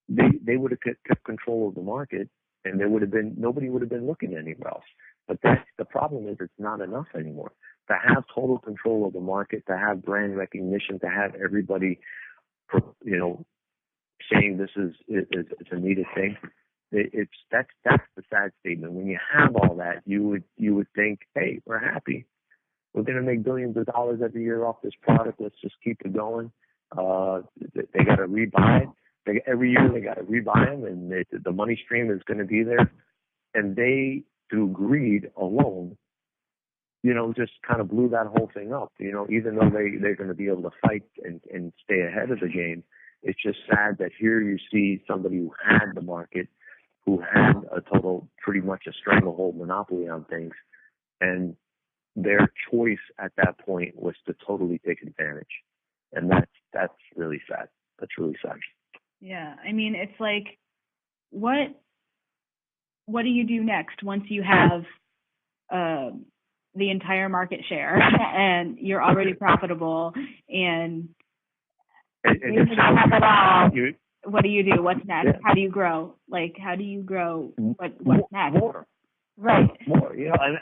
they would have kept control of the market, and nobody would have been looking anywhere else. But that's the problem, is it's not enough anymore. To have total control of the market, to have brand recognition, to have everybody, saying this is it's a needed thing. That's the sad statement. When you have all that, you would think, hey, we're happy. We're going to make billions of dollars every year off this product. Let's just keep it going. They got to rebuy it. Every year they got to rebuy them, and the money stream is going to be there. And they, through greed alone, just kind of blew that whole thing up. Even though they're going to be able to fight and stay ahead of the game, it's just sad that here you see somebody who had the market, who had a total, pretty much a stranglehold monopoly on things, and their choice at that point was to totally take advantage. And that's really sad. That's really sad. Yeah. I mean, it's like, what do you do next once you have the entire market share and you're already profitable and you have it all? What do you do? What's next? Yeah. How do you grow? How do you grow? What's next? More. Right. More. And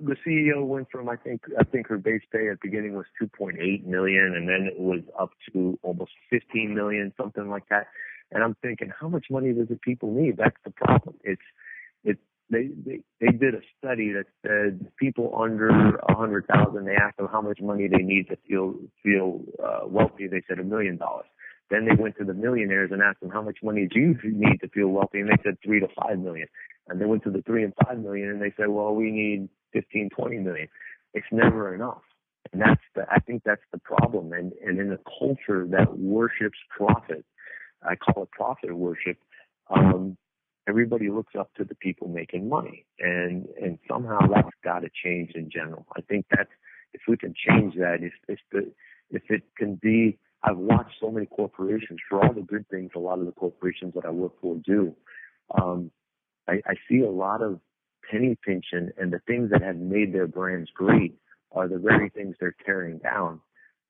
the CEO went from, I think her base pay at the beginning was $2.8 million, and then it was up to almost $15 million, something like that. And I'm thinking, how much money does the people need? That's the problem. They did a study that said people under 100,000, they asked them how much money they need to feel wealthy. They said $1 million. Then they went to the millionaires and asked them, how much money do you need to feel wealthy? And they said $3 to $5 million. And they went to the 3 and 5 million, and they said, well, we need 15, 20 million. It's never enough. And I think that's the problem. And in a culture that worships profit, I call it profit worship, everybody looks up to the people making money. And somehow that's got to change in general. I think that if we can change that, if it can be, I've watched so many corporations, for all the good things a lot of the corporations that I work for do. I see a lot of penny pinching, and the things that have made their brands great are the very things they're tearing down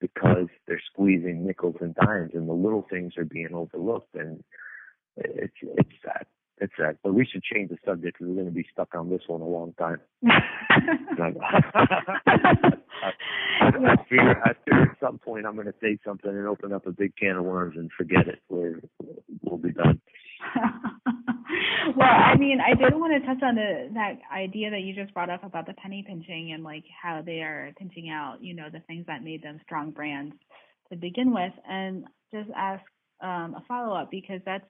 because they're squeezing nickels and dimes, and the little things are being overlooked. And it's sad. It's sad. But we should change the subject because we're going to be stuck on this one a long time. I figure at some point I'm going to say something and open up a big can of worms and forget it. We'll be done. Well, I mean, I did want to touch on that idea that you just brought up about the penny pinching and how they are pinching out, the things that made them strong brands to begin with, and just ask a follow-up because that's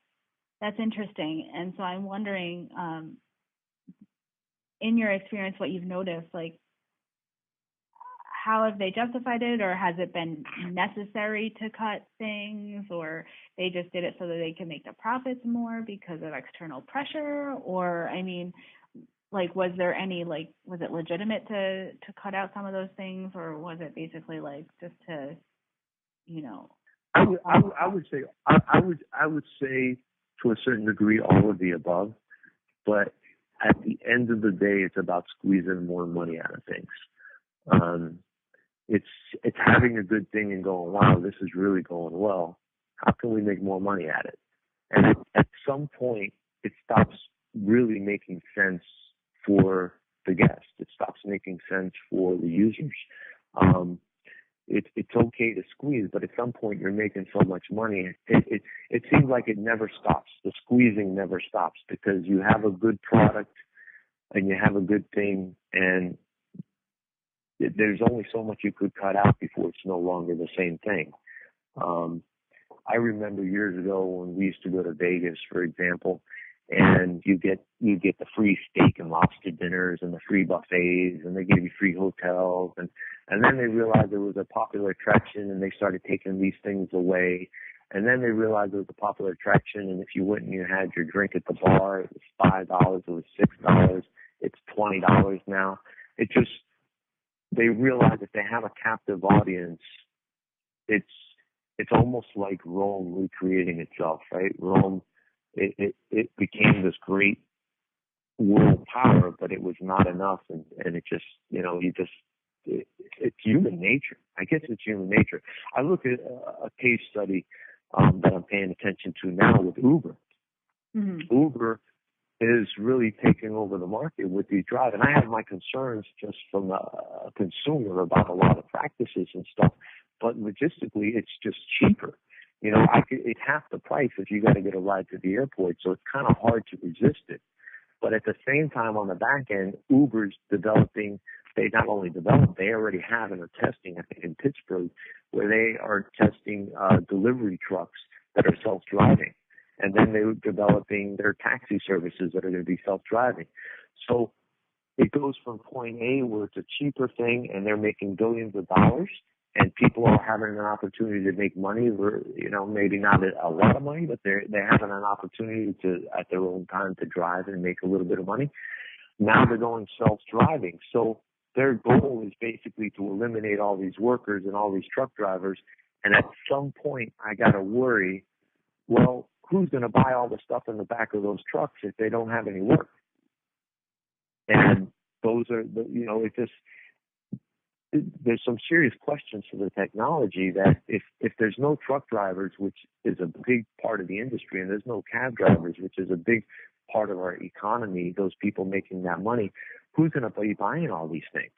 interesting. And so I'm wondering, in your experience, what you've noticed, how have they justified it, or has it been necessary to cut things, or they just did it so that they can make the profits more because of external pressure? Or, I mean, was there any, was it legitimate to cut out some of those things, or was it basically just to, I would say to a certain degree all of the above, but at the end of the day, it's about squeezing more money out of things. It's having a good thing and going, wow, this is really going well. How can we make more money at it? And at some point, it stops really making sense for the guest. It stops making sense for the users. It's okay to squeeze, but at some point you're making so much money. It seems like it never stops. The squeezing never stops because you have a good product and you have a good thing, and there's only so much you could cut out before it's no longer the same thing. I remember years ago when we used to go to Vegas, for example, and you get the free steak and lobster dinners and the free buffets, and they give you free hotels, and then they realized there was a popular attraction, and they started taking these things away. And then they realized it was a popular attraction, and if you went and you had your drink at the bar, it was $5, it was $6, it's $20 now. They realize if they have a captive audience, it's almost like Rome recreating itself, right? Rome, it became this great world power, but it was not enough, and it just, it's human nature. I guess it's human nature. I look at a case study that I'm paying attention to now with Uber. Mm-hmm. Uber is really taking over the market with these drives. And I have my concerns just from a consumer about a lot of practices and stuff. But logistically, it's just cheaper. You know, it's half the price if you got to get a ride to the airport. So it's kind of hard to resist it. But at the same time, on the back end, Uber's developing. They not only develop, they already have and are testing, I think, in Pittsburgh, where they are testing delivery trucks that are self-driving. And then they're developing their taxi services that are going to be self-driving. So it goes from point A, where it's a cheaper thing, and they're making billions of dollars, and people are having an opportunity to make money, or, you know, maybe not a lot of money, but they're having an opportunity to, at their own time, to drive and make a little bit of money. Now they're going self-driving. So their goal is basically to eliminate all these workers and all these truck drivers. And at some point, I got to worry, well, who's going to buy all the stuff in the back of those trucks if they don't have any work? And those are, you know, there's some serious questions to the technology that if there's no truck drivers, which is a big part of the industry, and there's no cab drivers, which is a big part of our economy, those people making that money, who's going to be buying all these things?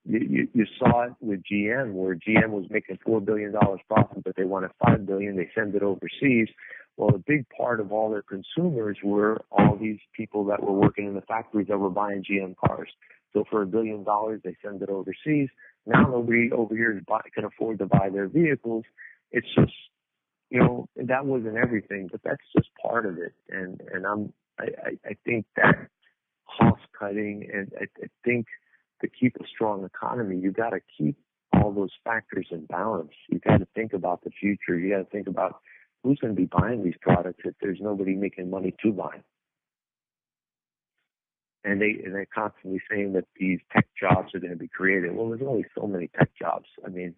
You saw it with GM, where GM was making $4 billion profit, but they wanted $5 billion. They send it overseas. Well, a big part of all their consumers were all these people that were working in the factories that were buying GM cars. So for $1 billion, they send it overseas. Now nobody over here can afford to buy their vehicles. It's just, you know, that wasn't everything, but that's just part of it. And I think that cost cutting, and I think to keep a strong economy, you got to keep all those factors in balance. You got to think about the future. You got to think about who's going to be buying these products if there's nobody making money to buy. And they're constantly saying that these tech jobs are going to be created. Well, there's only so many tech jobs. I mean,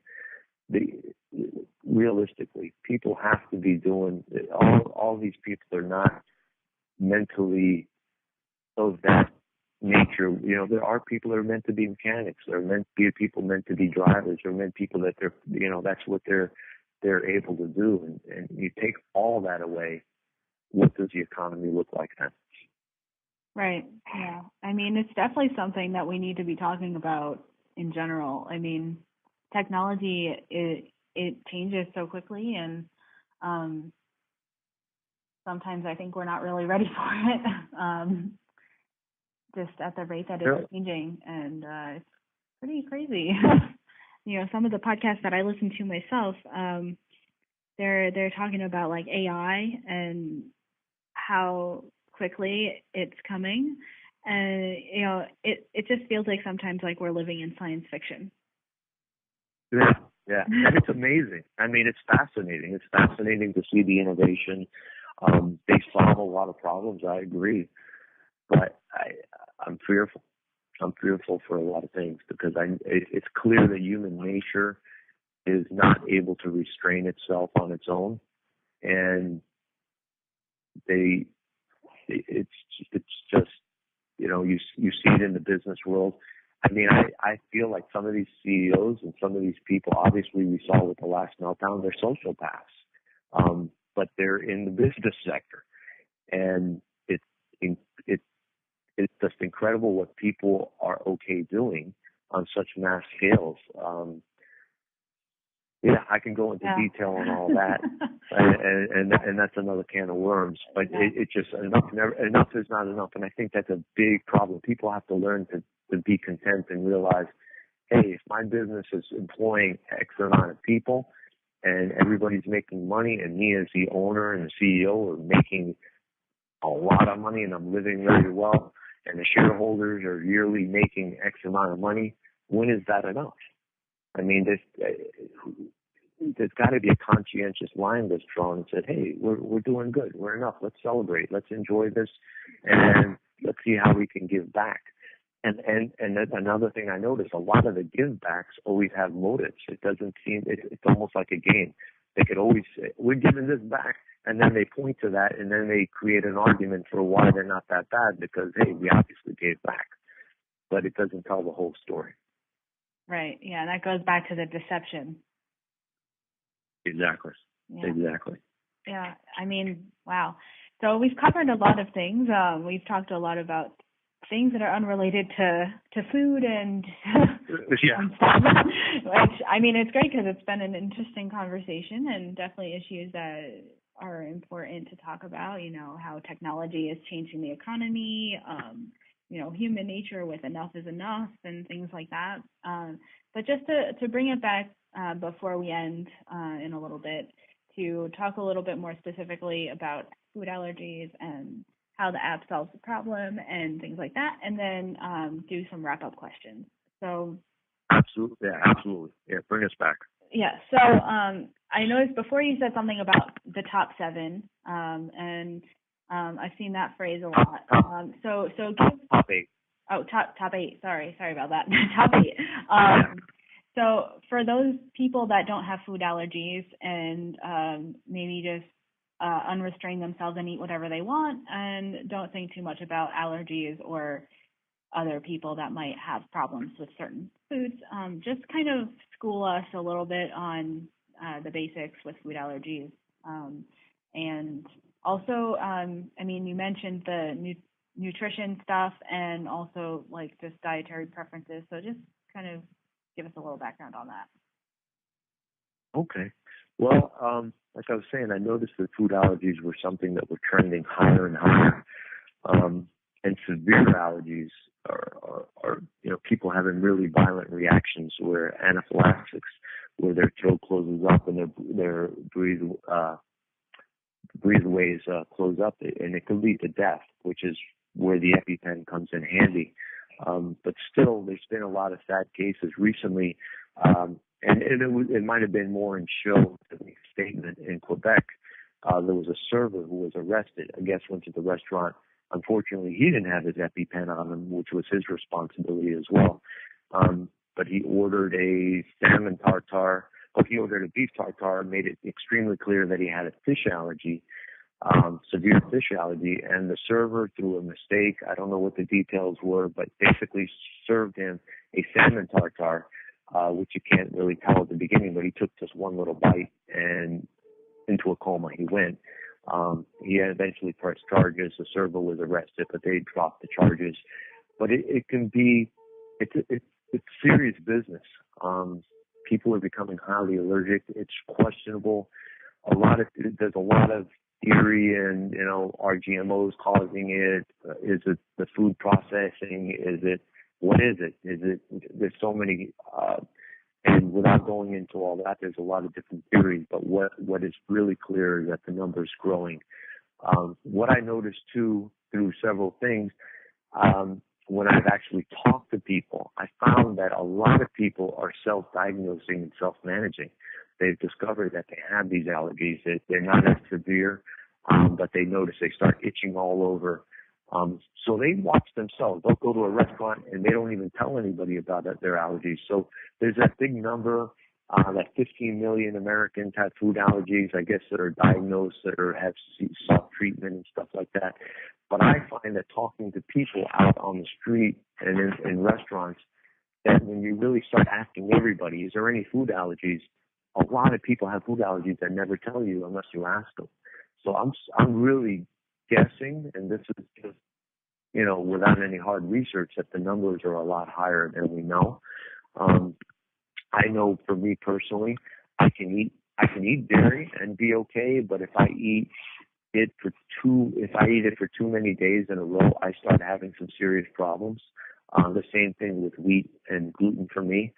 realistically, people have to be doing all these people are not mentally of that nature. You know, there are people that are meant to be mechanics. There are meant to be people meant to be drivers. There are meant people that they're, you know, that's what they're able to do. And you take all that away, what does the economy look like then? Right. Yeah. I mean, it's definitely something that we need to be talking about in general. I mean, technology, it changes so quickly, and sometimes I think we're not really ready for it. Just at the rate that it's changing, and it's pretty crazy. You know, some of the podcasts that I listen to myself, they're talking about like AI and how quickly it's coming, and you know, it just feels like sometimes like we're living in science fiction. Yeah, and it's amazing. I mean, it's fascinating. It's fascinating to see the innovation. They solve a lot of problems. I agree, but I'm fearful. I'm fearful for a lot of things because it's clear that human nature is not able to restrain itself on its own, and it's just, you know, you see it in the business world. I mean, I feel like some of these CEOs and some of these people, obviously we saw with the last meltdown, they're sociopaths, but they're in the business sector, and it's just incredible what people are okay doing on such mass scales. Yeah, I can go into detail on all that, and that's another can of worms. But it just enough is not enough, and I think that's a big problem. People have to learn to be content and realize, hey, if my business is employing X amount of people, and everybody's making money, and me as the owner and the CEO are making a lot of money, and I'm living very well, and the shareholders are yearly making X amount of money, when is that enough? I mean, there's got to be a conscientious line that's drawn and said, hey, we're doing good. We're enough. Let's celebrate. Let's enjoy this. And let's see how we can give back. And another thing I noticed, a lot of the give backs always have motives. It doesn't seem, it's almost like a game. They could always say, we're giving this back. And then they point to that, and then they create an argument for why they're not that bad because, hey, we obviously gave back. But it doesn't tell the whole story. Right. Yeah, that goes back to the deception. Exactly. Yeah. Exactly. Yeah. I mean, wow. So we've covered a lot of things. We've talked a lot about things that are unrelated to food and, and stuff. Which, I mean, it's great because it's been an interesting conversation and definitely issues that are important to talk about. You know, how technology is changing the economy, you know, human nature with enough is enough and things like that. But just to bring it back before we end in a little bit, to talk a little bit more specifically about food allergies and how the app solves the problem and things like that, and then do some wrap-up questions. So absolutely, bring us back. Yeah, so I noticed before you said something about the top 7, and I've seen that phrase a lot. So top 8. Oh, top 8. Sorry about that. Top 8. So for those people that don't have food allergies and maybe just unrestrain themselves and eat whatever they want and don't think too much about allergies or other people that might have problems with certain foods, just kind of school us a little bit on the basics with food allergies. And also, I mean, you mentioned the nutrition stuff and also like just dietary preferences. So just kind of give us a little background on that. Okay. Well, like I was saying, I noticed that food allergies were something that were trending higher and higher. And severe allergies are you know, people having really violent reactions where anaphylaxis, where their throat closes up and their breathways close up, and it can lead to death, which is where the EpiPen comes in handy. But still, there's been a lot of sad cases recently, and it might have been more in show than the statement in Quebec. There was a server who was arrested. A guest went to the restaurant. Unfortunately, he didn't have his EpiPen on him, which was his responsibility as well. But he ordered a salmon tartare. He ordered a beef tartare, made it extremely clear that he had a fish allergy, severe fish allergy, and the server, through a mistake, I don't know what the details were, but basically served him a salmon tartare, which you can't really tell at the beginning, but he took just one little bite and into a coma he went. He had eventually pressed charges. The server was arrested, but they dropped the charges. But it can be, it's serious business. People are becoming highly allergic. It's questionable. There's a lot of theory, and you know, are GMOs causing it? Is it the food processing? What is it? There's so many, and without going into all that, there's a lot of different theories. But what is really clear is that the number is growing. What I noticed too, through several things, when I've actually talked to people, I found that a lot of people are self-diagnosing and self-managing. They've discovered that they have these allergies, that they're not as severe, but they notice they start itching all over. So they watch themselves. They'll go to a restaurant and they don't even tell anybody about their allergies. So there's that big number, that 15 million Americans have food allergies, I guess, that are diagnosed, that have sought treatment and stuff like that. But I find that talking to people out on the street and in restaurants, that when you really start asking everybody, is there any food allergies? A lot of people have food allergies that never tell you unless you ask them. So I'm really guessing, and this is just, you know, without any hard research, that the numbers are a lot higher than we know. I know for me personally, I can eat dairy and be okay, but if I eat it for too many days in a row, I start having some serious problems. The same thing with wheat and gluten for me.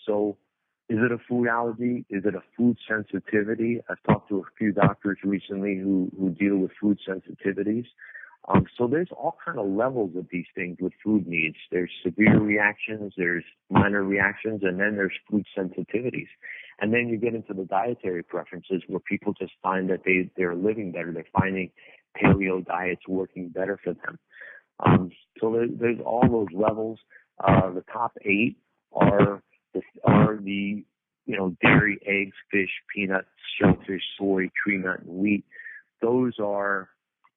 So is it a food allergy? Is it a food sensitivity? I've talked to a few doctors recently who deal with food sensitivities. So there's all kind of levels of these things with food needs. There's severe reactions, there's minor reactions, and then there's food sensitivities. And then you get into the dietary preferences where people just find that they're living better. They're finding paleo diets working better for them. So there's all those levels. The top 8 are the you know, dairy, eggs, fish, peanuts, shellfish, soy, tree nut, and wheat. Those are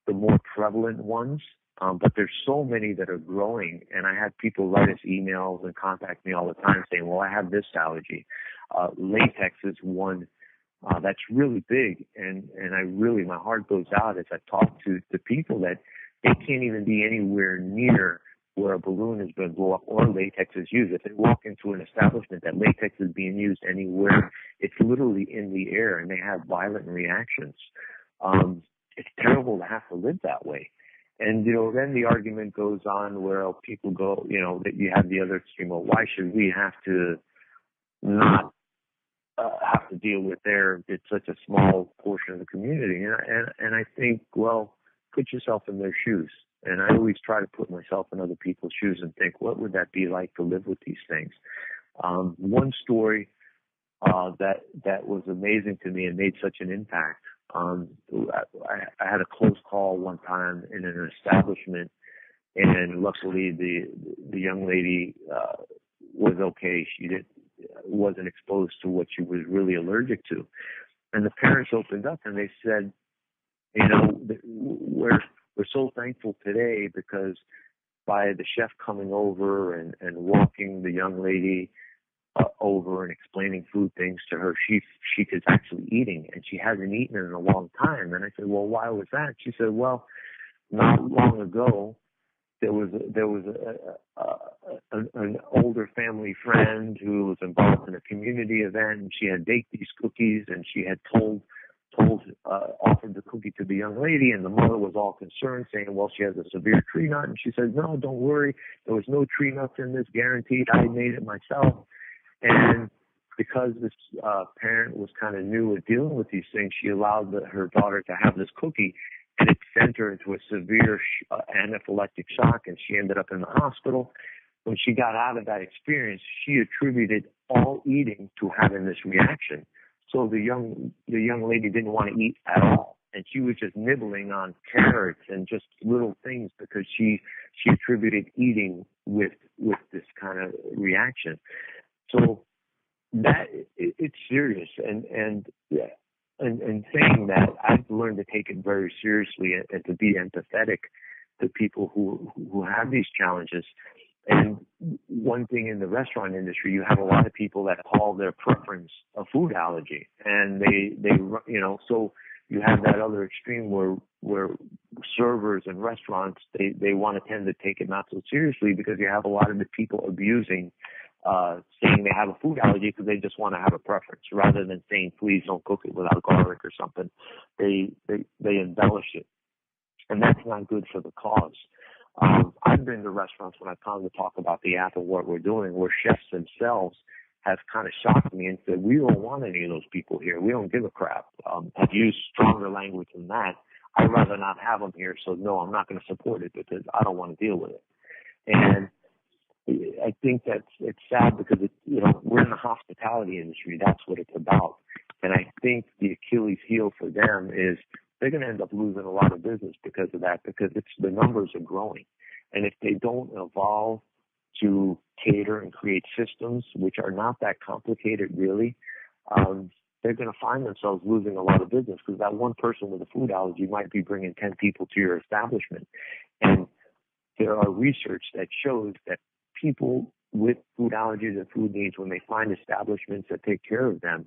the more prevalent ones, but there's so many that are growing, and I have people write us emails and contact me all the time saying, well, I have this allergy. Latex is one That's really big, and my heart goes out as I talk to people that they can't even be anywhere near where a balloon has been blown up or latex is used. If they walk into an establishment that latex is being used anywhere, it's literally in the air, and they have violent reactions. It's terrible to have to live that way. And, then the argument goes on where people go, that you have the other extreme. Well, why should we have to not have to deal with it's such a small portion of the community? And I think, well, put yourself in their shoes. And I always try to put myself in other people's shoes and think, what would that be like to live with these things? One story that was amazing to me and made such an impact. I had a close call one time in an establishment, and luckily the young lady was okay. She wasn't exposed to what she was really allergic to. And the parents opened up and they said, we're so thankful today because by the chef coming over and walking the young lady over and explaining food things to her, she is actually eating, and she hasn't eaten in a long time. And I said, well, why was that? She said, well, not long ago, there was an older family friend who was involved in a community event, and she had baked these cookies, and she had offered the cookie to the young lady, and the mother was all concerned, saying, well, she has a severe tree nut. And she said, no, don't worry, there was no tree nuts in this, guaranteed. I made it myself. And because this parent was kind of new at dealing with these things, she allowed her daughter to have this cookie, and it sent her into a severe anaphylactic shock, and she ended up in the hospital. When she got out of that experience, she attributed all eating to having this reaction. So the young lady didn't want to eat at all, and she was just nibbling on carrots and just little things because she attributed eating with this kind of reaction. So that it's serious, and saying that, I've learned to take it very seriously and to be empathetic to people who have these challenges. And one thing in the restaurant industry, you have a lot of people that call their preference a food allergy, and they so you have that other extreme where servers and restaurants they want to tend to take it not so seriously, because you have a lot of the people abusing, saying they have a food allergy because they just want to have a preference, rather than saying, please don't cook it without garlic or something. They embellish it, and that's not good for the cause. I've been to restaurants when I've come to talk about the app and what we're doing, where chefs themselves have kind of shocked me and said, we don't want any of those people here. We don't give a crap. I've used stronger language than that. I'd rather not have them here, so no, I'm not going to support it because I don't want to deal with it. And I think it's sad because we're in the hospitality industry. That's what it's about. And I think the Achilles heel for them is they're going to end up losing a lot of business because of that, because the numbers are growing. And if they don't evolve to cater and create systems, which are not that complicated really, they're going to find themselves losing a lot of business, because that one person with a food allergy might be bringing 10 people to your establishment. And there are research that shows that people with food allergies and food needs, when they find establishments that take care of them,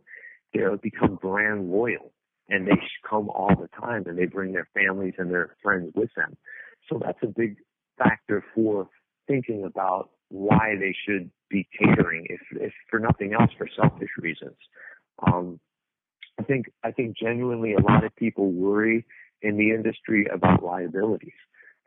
they'll become brand loyal. And they come all the time, and they bring their families and their friends with them. So that's a big factor for thinking about why they should be catering, if for nothing else, for selfish reasons. I think genuinely a lot of people worry in the industry about liabilities,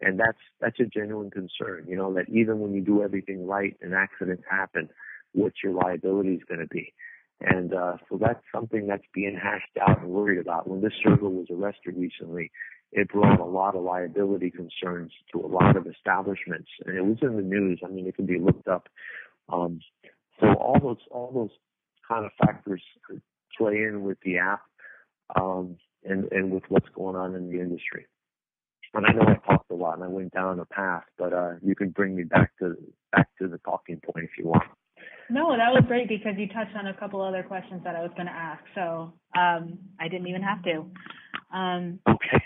and that's a genuine concern. That even when you do everything right and accidents happen, what your liability is going to be. And so that's something that's being hashed out and worried about. When this server was arrested recently, it brought a lot of liability concerns to a lot of establishments, and it was in the news. I mean, it can be looked up. So all those kind of factors play in with the app, and with what's going on in the industry. And I know I talked a lot and I went down a path, but you can bring me back to the talking point if you want. No, that was great, because you touched on a couple other questions that I was going to ask, so I didn't even have to. Okay.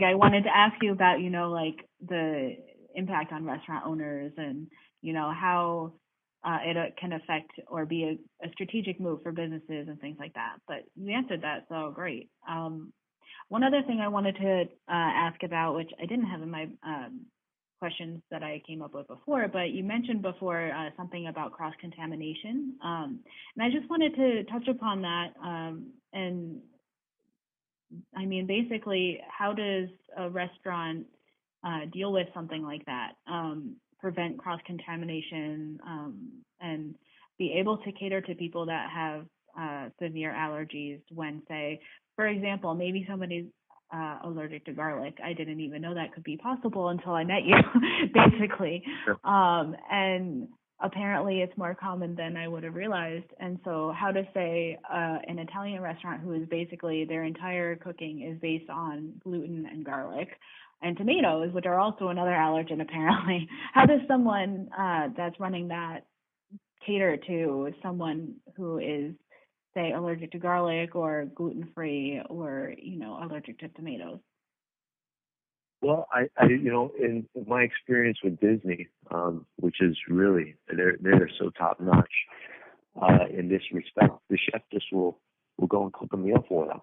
I wanted to ask you about, the impact on restaurant owners, and, how it can affect or be a strategic move for businesses and things like that. But you answered that, so great. One other thing I wanted to ask about, which I didn't have in my questions that I came up with before, but you mentioned before something about cross-contamination. And I just wanted to touch upon that. And I mean, basically, how does a restaurant deal with something like that, prevent cross-contamination, and be able to cater to people that have severe allergies when, say, for example, maybe somebody's allergic to garlic. I didn't even know that could be possible until I met you, basically. Sure. And apparently it's more common than I would have realized. And so how to say an Italian restaurant who is basically their entire cooking is based on gluten and garlic and tomatoes, which are also another allergen apparently. How does someone that's running that cater to someone who is, say, allergic to garlic or gluten-free or, allergic to tomatoes? Well, I in my experience with Disney, which is really, they're so top notch in this respect, the chef just will go and cook a meal for them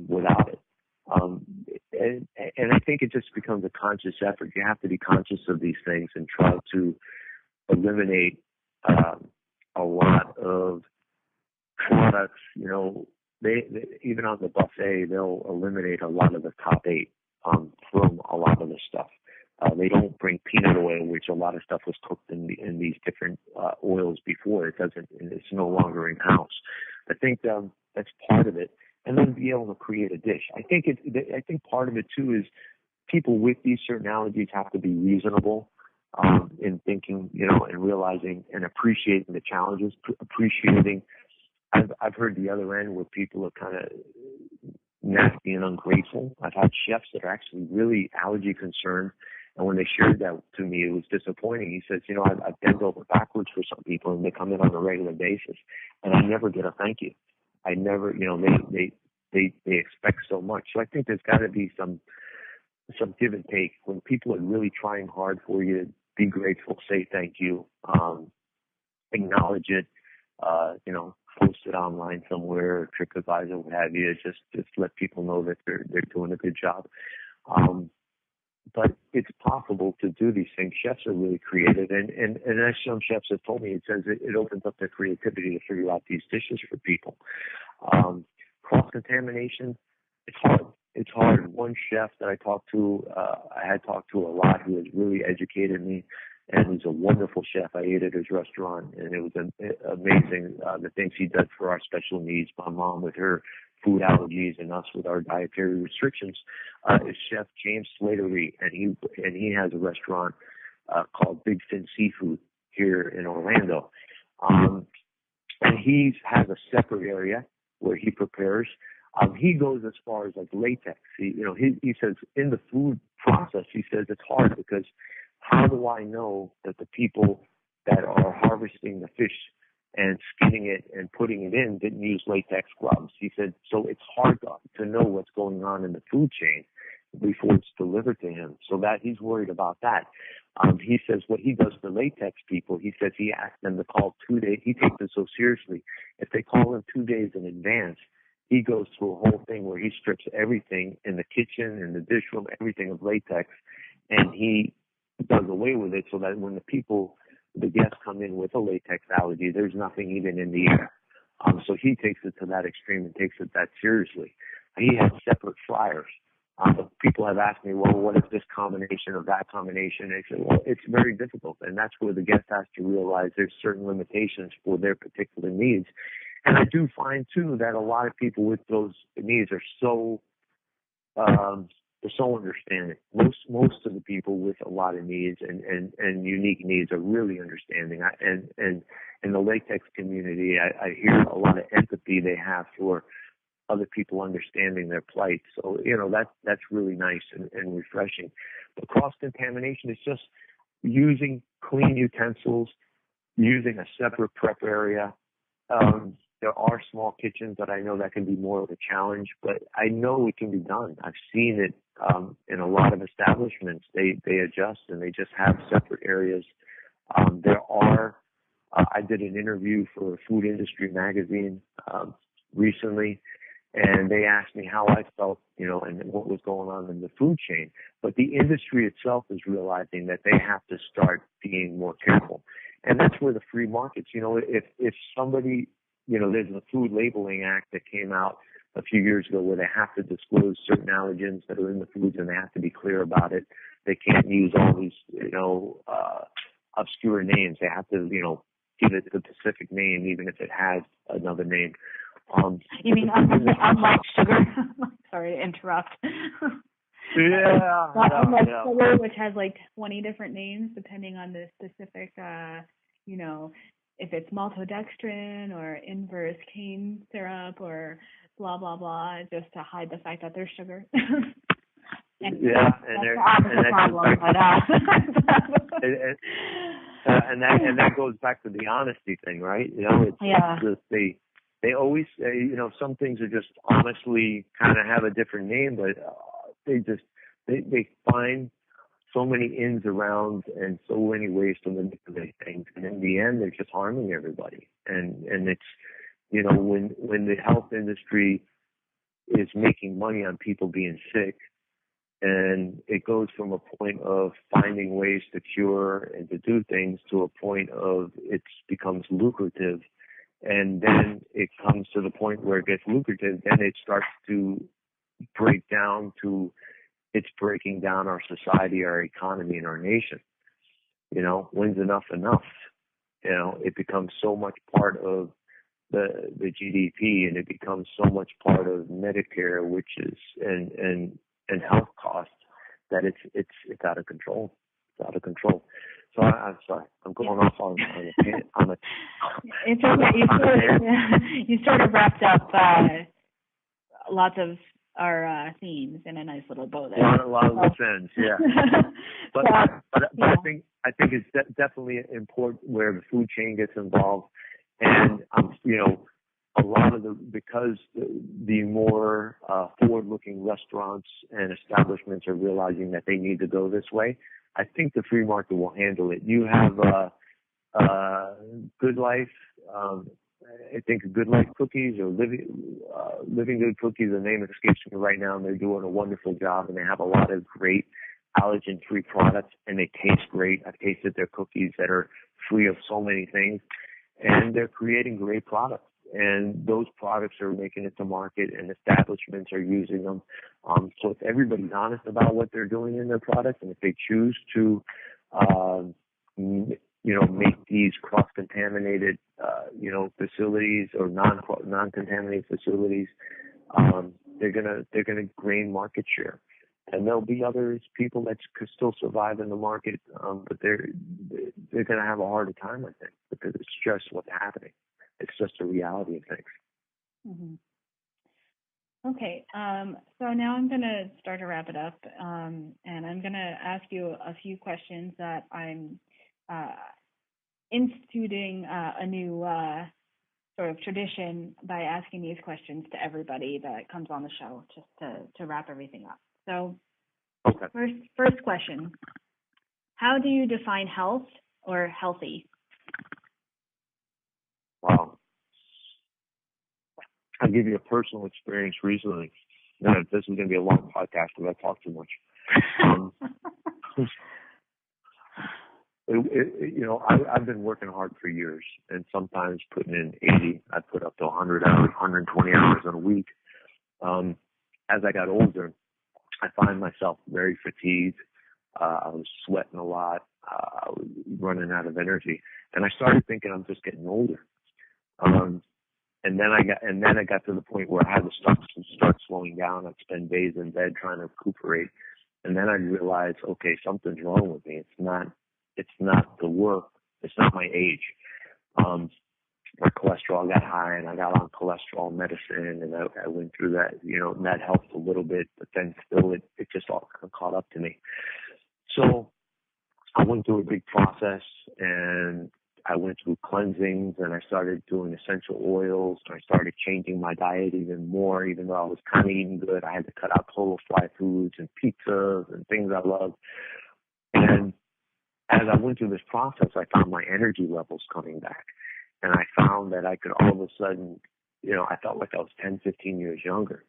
without it. And I think it just becomes a conscious effort. You have to be conscious of these things and try to eliminate a lot of products. They even on the buffet, they'll eliminate a lot of the top 8 from a lot of the stuff. They don't bring peanut oil, which a lot of stuff was cooked in these different oils before. It's no longer in house. I think that's part of it, and then be able to create a dish. I think part of it too is people with these certain allergies have to be reasonable in thinking, and realizing and appreciating the challenges, appreciating. I've heard the other end where people are kind of nasty and ungrateful. I've had chefs that are actually really allergy concerned, and when they shared that to me, it was disappointing. He says, I've bent over backwards for some people, and they come in on a regular basis, and I never get a thank you. I never, they expect so much. So I think there's got to be some give and take. When people are really trying hard for you, be grateful, say thank you, acknowledge it, post it online somewhere, TripAdvisor, what have you. Just let people know that they're doing a good job. But it's possible to do these things. Chefs are really creative, and as some chefs have told me, it says it opens up their creativity to figure out these dishes for people. Cross-contamination, it's hard. It's hard. One chef that I had talked to a lot, who has really educated me, and he's a wonderful chef. I ate at his restaurant, and it was amazing, the things he did for our special needs. My mom with her food allergies and us with our dietary restrictions, is Chef James Slatery, and he has a restaurant called Big Fin Seafood here in Orlando. And he has a separate area where he prepares. He goes as far as like latex. He says in the food process, he says it's hard because how do I know that the people that are harvesting the fish and skinning it and putting it in didn't use latex gloves? He said, so it's hard to know what's going on in the food chain before it's delivered to him. So that he's worried about that. He says what he does for latex people, he says he asks them to call 2 days. He takes it so seriously. If they call him 2 days in advance, he goes through a whole thing where he strips everything in the kitchen, in the dish room, everything of latex, and he does away with it so that when the guests come in with a latex allergy, there's nothing even in the air. So he takes it to that extreme and takes it that seriously. He has separate fryers. People have asked me, well, what is this combination or that combination? I say, well, it's very difficult, and that's where the guest has to realize there's certain limitations for their particular needs. And I do find, too, that a lot of people with those needs are so they're so understanding. Most of the people with a lot of needs and unique needs are really understanding. And in the latex community, I hear a lot of empathy they have for other people understanding their plight. So, that's really nice and refreshing. But cross-contamination is just using clean utensils, using a separate prep area. There are small kitchens that I know that can be more of a challenge, but I know it can be done. I've seen it in a lot of establishments. They adjust and they just have separate areas. There are I did an interview for a food industry magazine recently, and they asked me how I felt, and what was going on in the food chain. But the industry itself is realizing that they have to start being more careful. And that's where the free markets, if somebody, there's a Food Labeling Act that came out a few years ago where they have to disclose certain allergens that are in the foods, and they have to be clear about it. They can't use all these, obscure names. They have to, give it the specific name, even if it has another name. You mean unlike sugar? Sorry to interrupt. Yeah. Unlike sugar, which has like 20 different names depending on the specific, if it's maltodextrin or inverse cane syrup or blah, blah, blah, just to hide the fact that there's sugar. And that goes back to the honesty thing, right? It's just they always say, some things are just honestly kind of have a different name, but they find so many ins around and so many ways to manipulate things, and in the end, they're just harming everybody. And it's, when the health industry is making money on people being sick, and it goes from a point of finding ways to cure and to do things to a point of it becomes lucrative. And then it comes to the point where it gets lucrative, then it starts to break down to, it's breaking down our society, our economy, and our nation. When's enough? It becomes so much part of the GDP, and it becomes so much part of Medicare, which is, and health costs, that it's out of control. It's out of control. So I'm sorry, I'm going off on a It's okay. You sort of wrapped up lots of our themes in a nice little bow there. A lot of loose ends, yeah. But I think it's definitely important where the food chain gets involved, and a lot of because the more forward-looking restaurants and establishments are realizing that they need to go this way, I think the free market will handle it. You have Good Life. I think Good Life Cookies or Living Good Cookies. The name escapes me right now, and they're doing a wonderful job. And they have a lot of great allergen-free products, and they taste great. I've tasted their cookies that are free of so many things, and they're creating great products. And those products are making it to market, and establishments are using them. So if everybody's honest about what they're doing in their products, and if they choose to, make these cross-contaminated, facilities or non-contaminated facilities, they're gonna gain market share. And there'll be others, people that could still survive in the market, but they're gonna have a harder time, I think, because it's just what's happening. It's just a reality of things. Mm-hmm. Okay, so now I'm going to start to wrap it up, and I'm going to ask you a few questions that I'm instituting a new sort of tradition by asking these questions to everybody that comes on the show, just to wrap everything up. So, okay. First question, how do you define health or healthy? Wow. I'll give you a personal experience recently. Now, this is going to be a long podcast because I talk too much. I've been working hard for years, and sometimes putting in 80. I put up to 100 hours, 120 hours in a week. As I got older, I find myself very fatigued. I was sweating a lot. I was running out of energy, and I started thinking I'm just getting older. And then I got to the point where I had to start slowing down. I'd spend days in bed trying to recuperate. And then I realized, okay, something's wrong with me. It's not the work. It's not my age. My cholesterol got high, and I got on cholesterol medicine, and I went through that, and that helped a little bit, but then still it just all kind of caught up to me. So I went through a big process, and I went through cleansings, and I started doing essential oils, and I started changing my diet even more. Even though I was kind of eating good, I had to cut out total fried foods and pizzas and things I loved. And as I went through this process, I found my energy levels coming back. And I found that I could all of a sudden, I felt like I was 10, 15 years younger.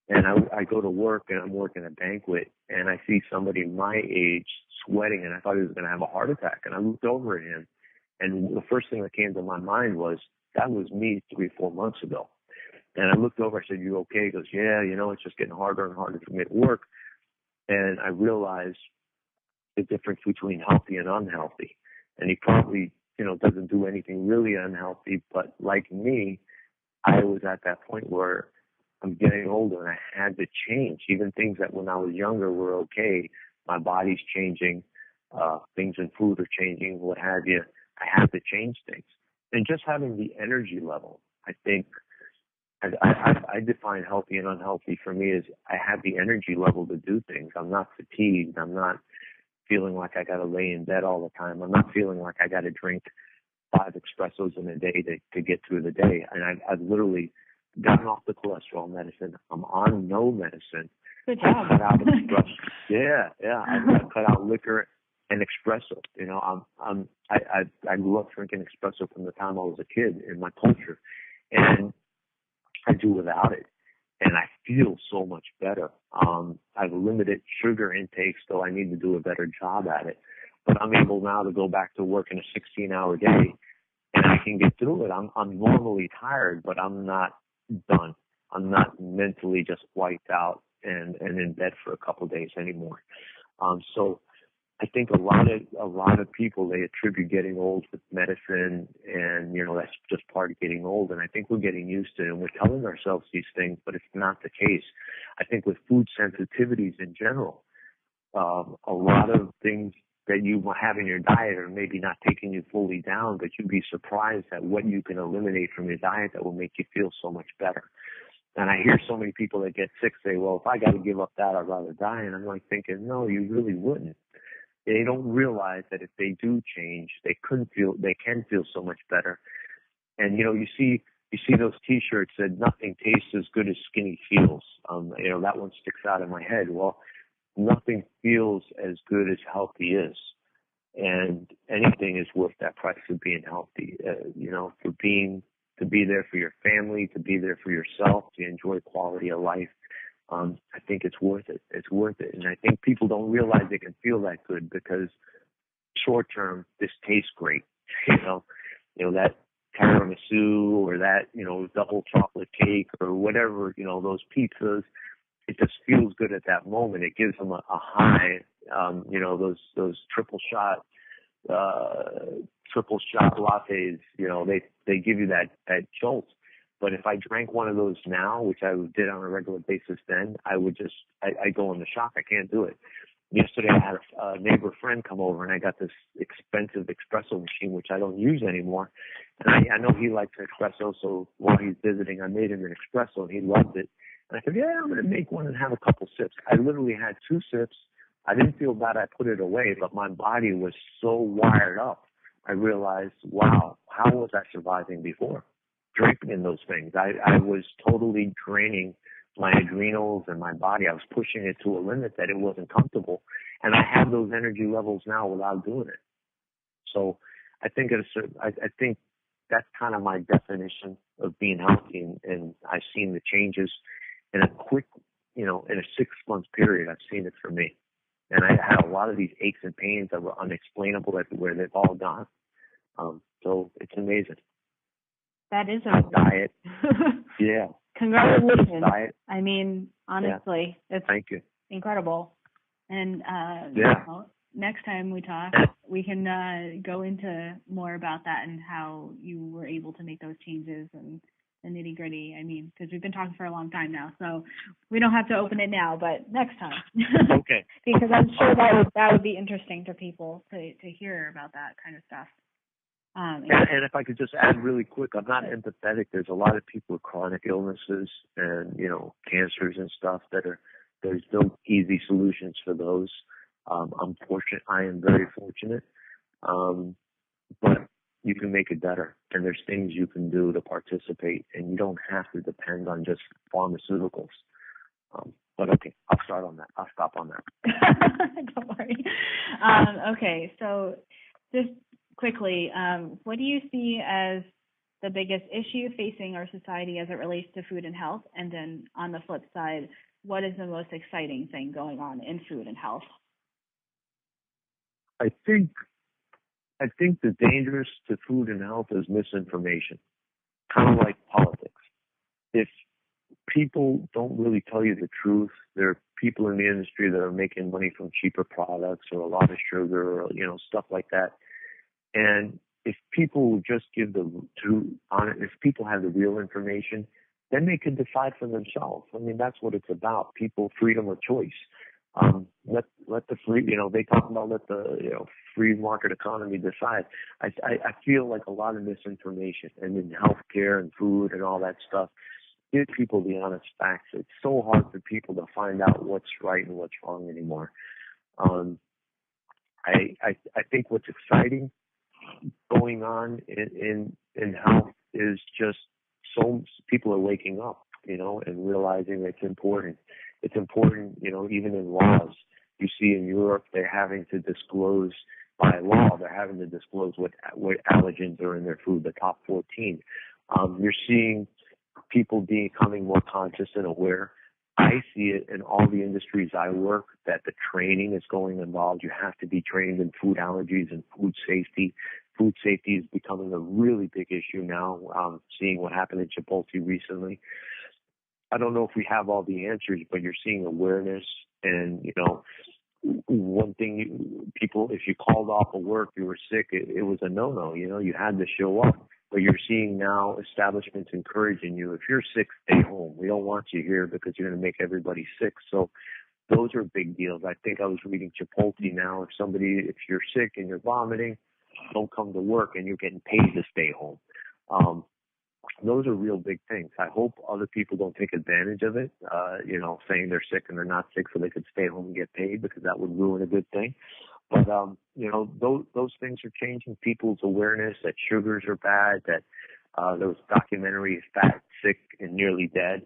And I go to work and I'm working a banquet and I see somebody my age sweating and I thought he was going to have a heart attack. And I looked over at him and the first thing that came to my mind was, that was me 3-4 months ago. And I looked over, I said, "You okay?" He goes, "Yeah, it's just getting harder and harder for me to work." And I realized the difference between healthy and unhealthy. And he probably, doesn't do anything really unhealthy, but like me, I was at that point where I'm getting older and I had to change. Even things that when I was younger were okay, my body's changing, things in food are changing, what have you. I had to change things. And just having the energy level, I think, I define healthy and unhealthy for me as I have the energy level to do things. I'm not fatigued. I'm not feeling like I got to lay in bed all the time. I'm not feeling like I got to drink 5 espressos in a day to get through the day. And I've literally gotten off the cholesterol medicine. I'm on no medicine. Good job. I cut out espresso. Yeah. I cut out liquor and espresso. I grew up drinking espresso from the time I was a kid in my culture, and I do without it, and I feel so much better. I've limited sugar intake, so I need to do a better job at it. But I'm able now to go back to work in a 16-hour day, and I can get through it. I'm normally tired, but I'm not done. I'm not mentally just wiped out and in bed for a couple of days anymore. So I think a lot of people, they attribute getting old with medicine, and that's just part of getting old. And I think we're getting used to it, and we're telling ourselves these things, but it's not the case. I think with food sensitivities in general, a lot of things that you have in your diet are maybe not taking you fully down, but you'd be surprised at what you can eliminate from your diet that will make you feel so much better. And I hear so many people that get sick say, "Well, if I got to give up that, I'd rather die." And I'm like thinking, no, you really wouldn't. They don't realize that if they do change, they can feel so much better. And you see those T-shirts that nothing tastes as good as skinny feels. That one sticks out in my head. Well, nothing feels as good as healthy is, and anything is worth that price of being healthy. To be there for your family, to be there for yourself, to enjoy quality of life. I think it's worth it. It's worth it. And I think people don't realize they can feel that good because short term, this tastes great. That tiramisu or that, double chocolate cake or whatever, those pizzas, it just feels good at that moment. It gives them a high, those triple shot lattes, they give you that jolt. But if I drank one of those now, which I did on a regular basis then, I go into shock. I can't do it. Yesterday I had a neighbor friend come over and I got this expensive espresso machine, which I don't use anymore. And I know he likes espresso, so while he's visiting, I made him an espresso and he loved it. And I said, yeah, I'm going to make one and have a couple sips. I literally had 2 sips. I didn't feel bad. I put it away, but my body was so wired up. I realized, wow, how was I surviving before? Drinking those things. I was totally draining my adrenals and my body. I was pushing it to a limit that it wasn't comfortable. And I have those energy levels now without doing it. So I think that's kind of my definition of being healthy. And I've seen the changes in a quick, in a 6-month period. I've seen it for me. And I had a lot of these aches and pains that were unexplainable everywhere. They've all gone. So it's amazing. That is a diet. Yeah. Congratulations. Diet. I mean, honestly, it's Thank you. Incredible. And next time we talk, we can go into more about that and how you were able to make those changes and the nitty gritty. I mean, because we've been talking for a long time now, so we don't have to open it now, but next time. Okay. Because I'm sure that would be interesting to people to hear about that kind of stuff. And if I could just add really quick, I'm not empathetic. There's a lot of people with chronic illnesses and, cancers and stuff there's no easy solutions for those. I'm fortunate. I am very fortunate. But you can make it better. And there's things you can do to participate, and you don't have to depend on just pharmaceuticals. But okay, I'll start on that. I'll stop on that. Don't worry. Okay, so just quickly, what do you see as the biggest issue facing our society as it relates to food and health? And then on the flip side, what is the most exciting thing going on in food and health? I think the dangerous to food and health is misinformation, kind of like politics. If people don't really tell you the truth, there are people in the industry that are making money from cheaper products or a lot of sugar or, stuff like that. And if people just give the truth on it, if people have the real information, then they can decide for themselves. I mean, that's what it's about. People, freedom of choice. Let the free, they talk about let the, free market economy decide. I feel like a lot of misinformation and in healthcare and food and all that stuff. Give people the honest facts. It's so hard for people to find out what's right and what's wrong anymore. I think what's exciting going on in health is just so people are waking up, and realizing it's important. It's important, even in laws. You see in Europe, they're having to disclose by law. They're having to disclose what allergens are in their food, the top 14. You're seeing people becoming more conscious and aware. I see it in all the industries I work that the training is going involved. You have to be trained in food allergies and food safety. Food safety is becoming a really big issue now. Seeing what happened in Chipotle recently. I don't know if we have all the answers, but you're seeing awareness. And, one thing, people, if you called off of work, you were sick, it was a no-no. You had to show up. But you're seeing now establishments encouraging you. If you're sick, stay home. We don't want you here because you're going to make everybody sick. So those are big deals. I think I was reading Chipotle now. If you're sick and you're vomiting, don't come to work and you're getting paid to stay home. Those are real big things. I hope other people don't take advantage of it, saying they're sick and they're not sick so they could stay home and get paid, because that would ruin a good thing. But, those things are changing people's awareness that sugars are bad, that those documentaries, Fat, Sick, and Nearly Dead,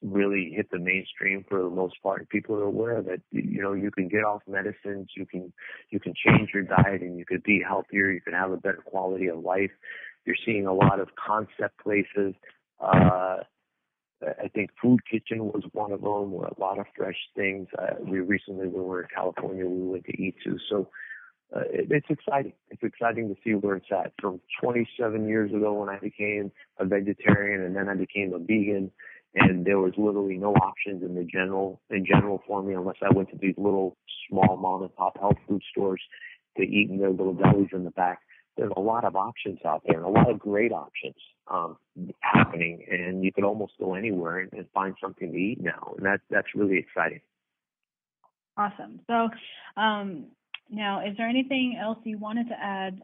really hit the mainstream for the most part. People are aware that, you can get off medicines, you can change your diet, and you could be healthier, you can have a better quality of life. You're seeing a lot of concept places. I think Food Kitchen was one of them, with a lot of fresh things. We were in California, we went to eat to. So it's exciting. It's exciting to see where it's at. From 27 years ago when I became a vegetarian and then I became a vegan, and there was literally no options in general for me unless I went to these little small mom and pop health food stores to eat in their little delis in the back. There's a lot of options out there and a lot of great options happening, and you could almost go anywhere and find something to eat now, and that's really exciting. Awesome. So now, is there anything else you wanted to add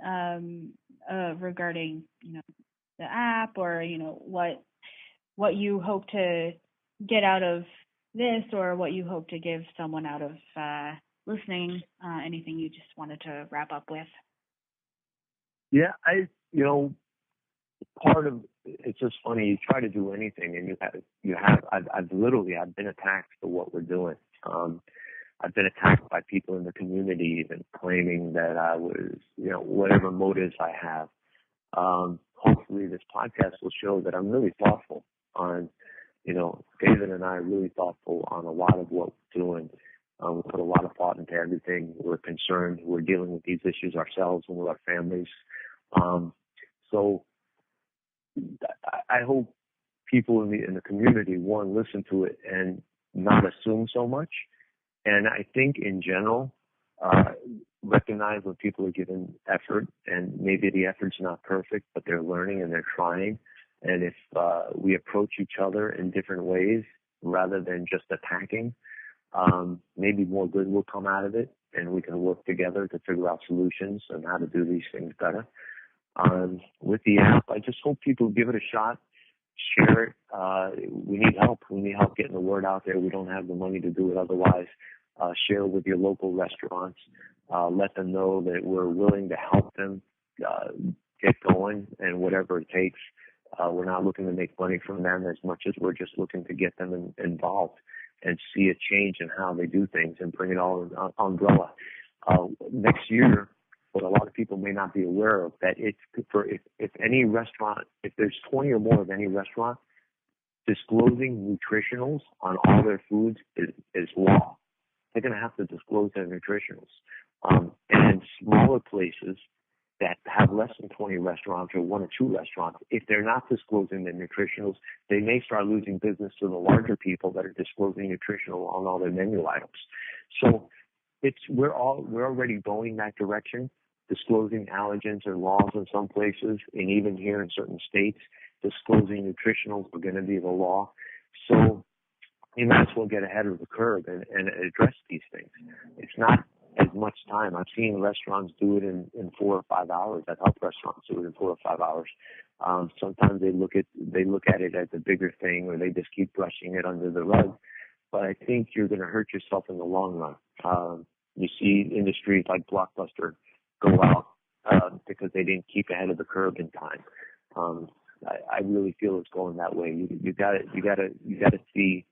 regarding the app, or what you hope to get out of this, or what you hope to give someone out of listening? Anything you just wanted to wrap up with? Yeah, part of it's just funny. You try to do anything, and I've been attacked for what we're doing. I've been attacked by people in the community, even claiming that I was, whatever motives I have. Hopefully, this podcast will show that I'm really thoughtful on, David and I are really thoughtful on a lot of what we're doing. We put a lot of thought into everything. We're concerned. We're dealing with these issues ourselves and with our families. So I hope people in the community, one, listen to it and not assume so much. And I think in general, recognize when people are given effort, and maybe the effort's not perfect, but they're learning and they're trying. And if we approach each other in different ways rather than just attacking, maybe more good will come out of it, and we can work together to figure out solutions and how to do these things better. With the app, I just hope people give it a shot, share it. We need help. We need help getting the word out there. We don't have the money to do it otherwise. Share it with your local restaurants. Let them know that we're willing to help them get going, and whatever it takes. We're not looking to make money from them as much as we're just looking to get them involved and see a change in how they do things and bring it all in umbrella. next year, what a lot of people may not be aware of, that it's for if any restaurant, if there's 20 or more of any restaurant, disclosing nutritionals on all their foods is law. They're going to have to disclose their nutritionals. And smaller places that have less than 20 restaurants or 1 or 2 restaurants, if they're not disclosing their nutritionals, they may start losing business to the larger people that are disclosing nutritional on all their menu items. So we're already going that direction, disclosing allergens or laws in some places, and even here in certain states, disclosing nutritionals are going to be the law. So you might as well get ahead of the curve and address these things. It's not as much time. I've seen restaurants do it in 4 or 5 hours. I've helped restaurants do it in 4 or 5 hours. Sometimes they look at it as a bigger thing, or they just keep brushing it under the rug. But I think you're going to hurt yourself in the long run. You see industries like Blockbuster go out because they didn't keep ahead of the curve in time. I really feel it's going that way. You got to see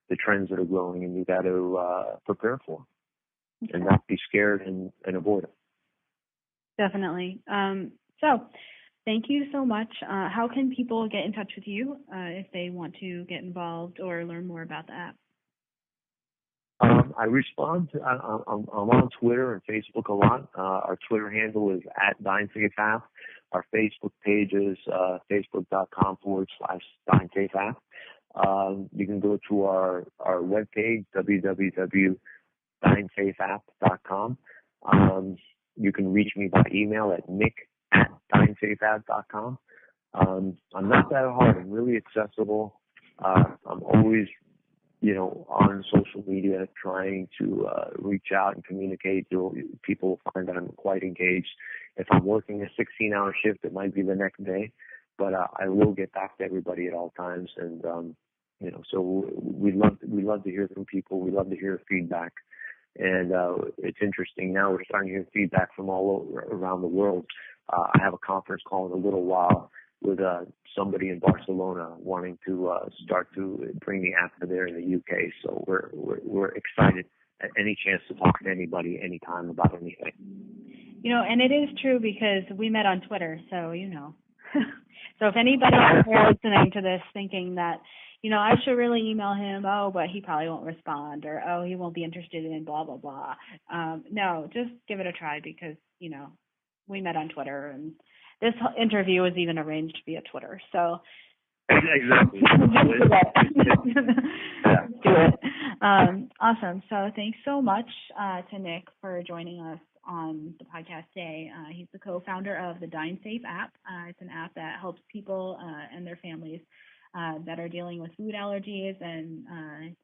the trends that are growing, and you got to prepare for them. Okay. And not be scared and avoid them. Definitely. So thank you so much. How can people get in touch with you if they want to get involved or learn more about the app? I respond. I'm on Twitter and Facebook a lot. Our Twitter handle is @DinesafeApp. Our Facebook page is facebook.com/DinesafeApp. You can go to our webpage, www.dinesafeapp.com. You can reach me by email at nick@dinesafeapp.com. I'm not that hard. I'm really accessible. I'm always, on social media trying to reach out and communicate. People will find that I'm quite engaged. If I'm working a 16-hour shift, it might be the next day, but I will get back to everybody at all times. And so we love to hear from people. We love to hear feedback. And it's interesting now. We're starting to hear feedback from all around the world. I have a conference call in a little while with somebody in Barcelona wanting to start to bring the app to there in the UK. So we're excited at any chance to talk to anybody anytime about anything. And it is true because we met on Twitter, so So if anybody out there listening to this thinking that, I should really email him, but he probably won't respond, or, he won't be interested in blah, blah, blah. No, just give it a try because, we met on Twitter, and this interview was even arranged via Twitter. So exactly. Do it. Awesome. So thanks so much to Nick for joining us on the podcast today. He's the co-founder of the Dinesafe app. It's an app that helps people and their families that are dealing with food allergies and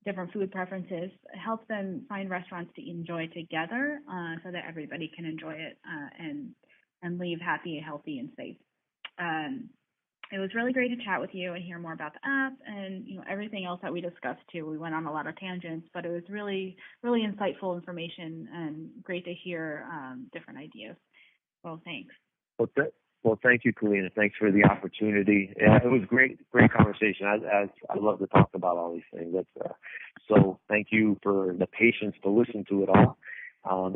different food preferences, help them find restaurants to enjoy together so that everybody can enjoy it and leave happy, healthy, and safe. It was really great to chat with you and hear more about the app and everything else that we discussed too. We went on a lot of tangents, but it was really, really insightful information and great to hear different ideas. Well, thanks. Well, thank you, Kalina. Thanks for the opportunity. Yeah, it was great conversation. I love to talk about all these things. So thank you for the patience to listen to it all,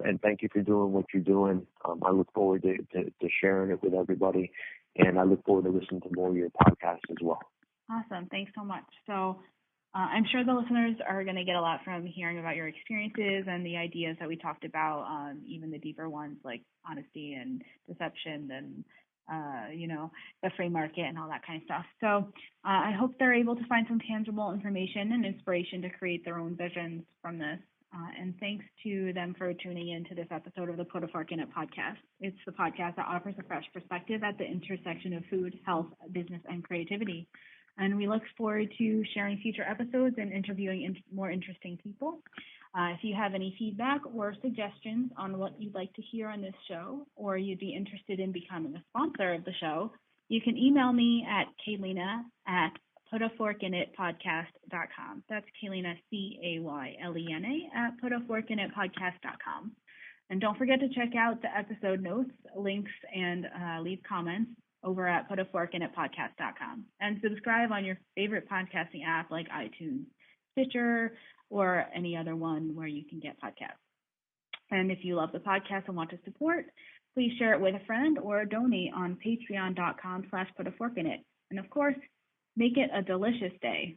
and thank you for doing what you're doing. I look forward to sharing it with everybody, and I look forward to listening to more of your podcasts as well. Awesome. Thanks so much. So I'm sure the listeners are going to get a lot from hearing about your experiences and the ideas that we talked about, even the deeper ones like honesty and deception and the free market and all that kind of stuff. So I hope they're able to find some tangible information and inspiration to create their own visions from this. And thanks to them for tuning in to this episode of the Put a Fork in It podcast. It's the podcast that offers a fresh perspective at the intersection of food, health, business, and creativity. And we look forward to sharing future episodes and interviewing more interesting people. If you have any feedback or suggestions on what you'd like to hear on this show, or you'd be interested in becoming a sponsor of the show, you can email me at Kaylina@putaforkinitpodcast.com. That's Kaylina, Caylena, @putaforkinitpodcast.com. And don't forget to check out the episode notes, links, and leave comments over at putaforkinitpodcast.com. And subscribe on your favorite podcasting app like iTunes, Stitcher, or any other one where you can get podcasts. And if you love the podcast and want to support, please share it with a friend or donate on patreon.com/putaforkinit. And of course, make it a delicious day.